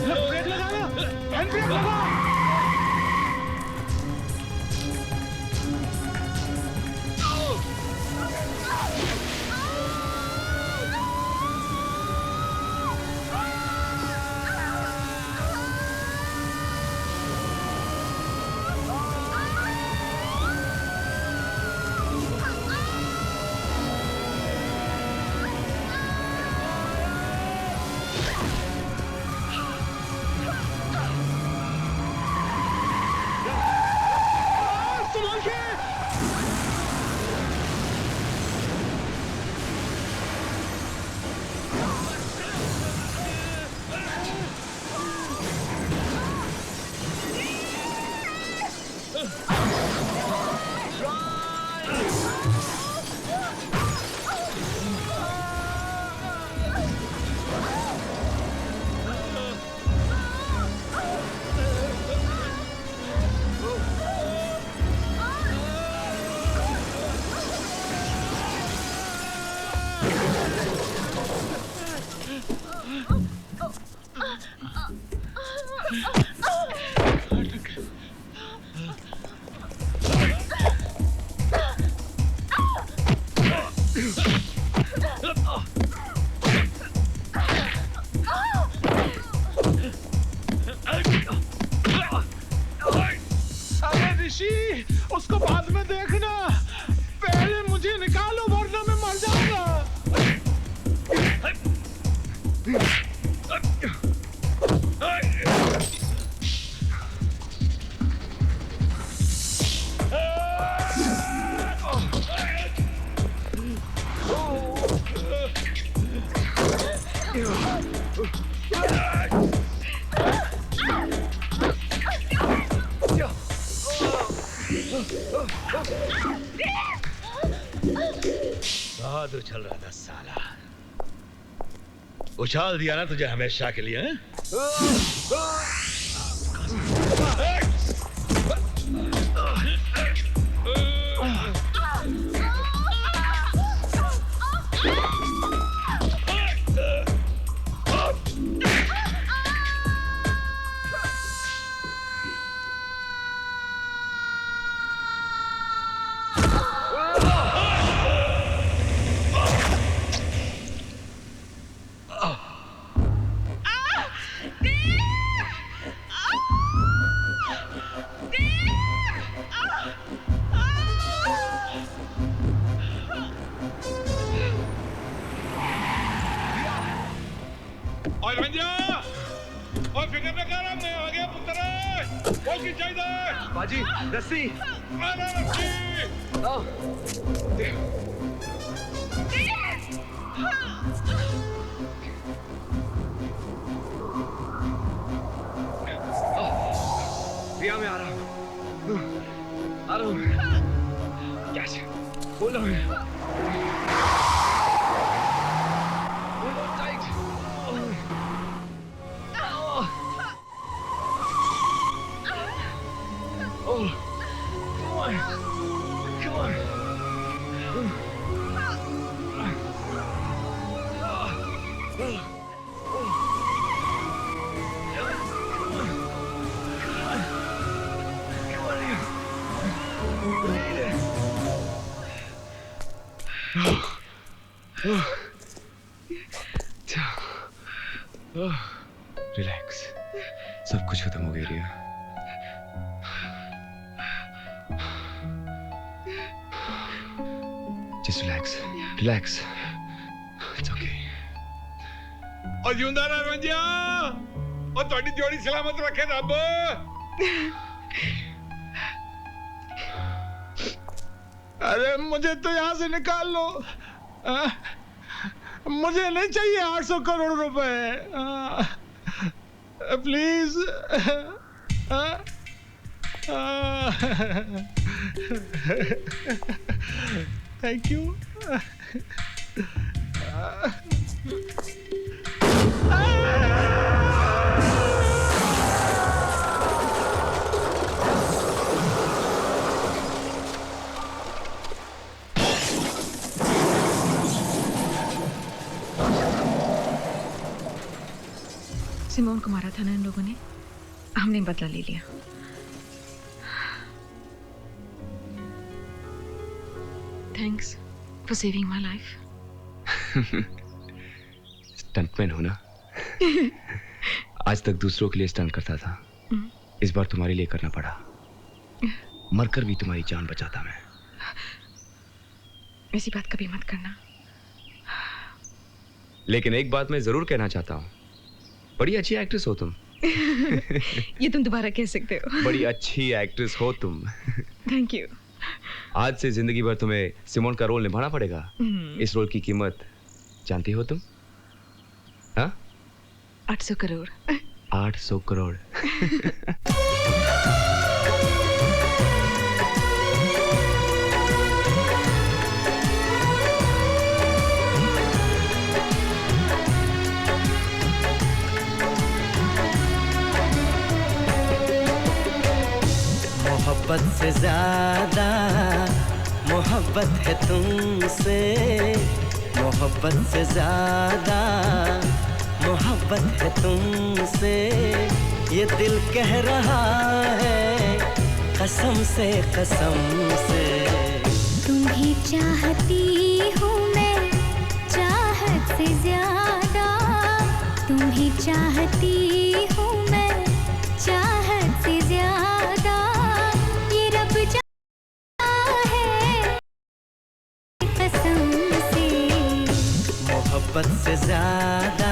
ब्रेक लगाना, हैंड ब्रेक लगा। उछल रहा था साला। उछाल दिया ना तुझे हमेशा के लिए, हैं? बाजी रस्सी रिया मैं आ रहा हूँ कैश बोलो रिलैक्स, सब कुछ खत्म हो गया Riya. Just relax relax, it's okay. और जिंदा रह रंजिया, और तुम्हारी जोड़ी सलामत रखे रब। अरे मुझे तो यहाँ से निकाल लो, मुझे नहीं चाहिए 800 करोड़ रुपए, प्लीज। Thank you. सिमोन को मारा था ना इन लोगों ने, हमने बदला ले लिया। Thanks for saving my life. Stuntman हो ना? आज तक दूसरों के लिए स्टंट करता था, इस बार तुम्हारे लिए करना पड़ा। मरकर भी तुम्हारी जान बचाता मैं। ऐसी बात कभी मत करना। लेकिन एक बात मैं जरूर कहना चाहता हूँ, बड़ी अच्छी एक्ट्रेस हो तुम। ये तुम दोबारा कह सकते हो। बड़ी अच्छी एक्ट्रेस हो तुम। Thank you. आज से जिंदगी भर तुम्हें सिमोन का रोल निभाना पड़ेगा। इस रोल की कीमत जानती हो तुम? हाँ? 800 करोड़। 800 करोड़। मोहब्बत से ज्यादा मोहब्बत है तुमसे, मोहब्बत से ज्यादा मोहब्बत है तुमसे, ये दिल कह रहा है कसम से कसम से। तुम्हें चाहती हूँ मैं चाहत से ज्यादा, तुम्हें चाहती हूँ मैं चाहत से ज्यादा, ये रब जानता है कसम से। मोहब्बत से ज्यादा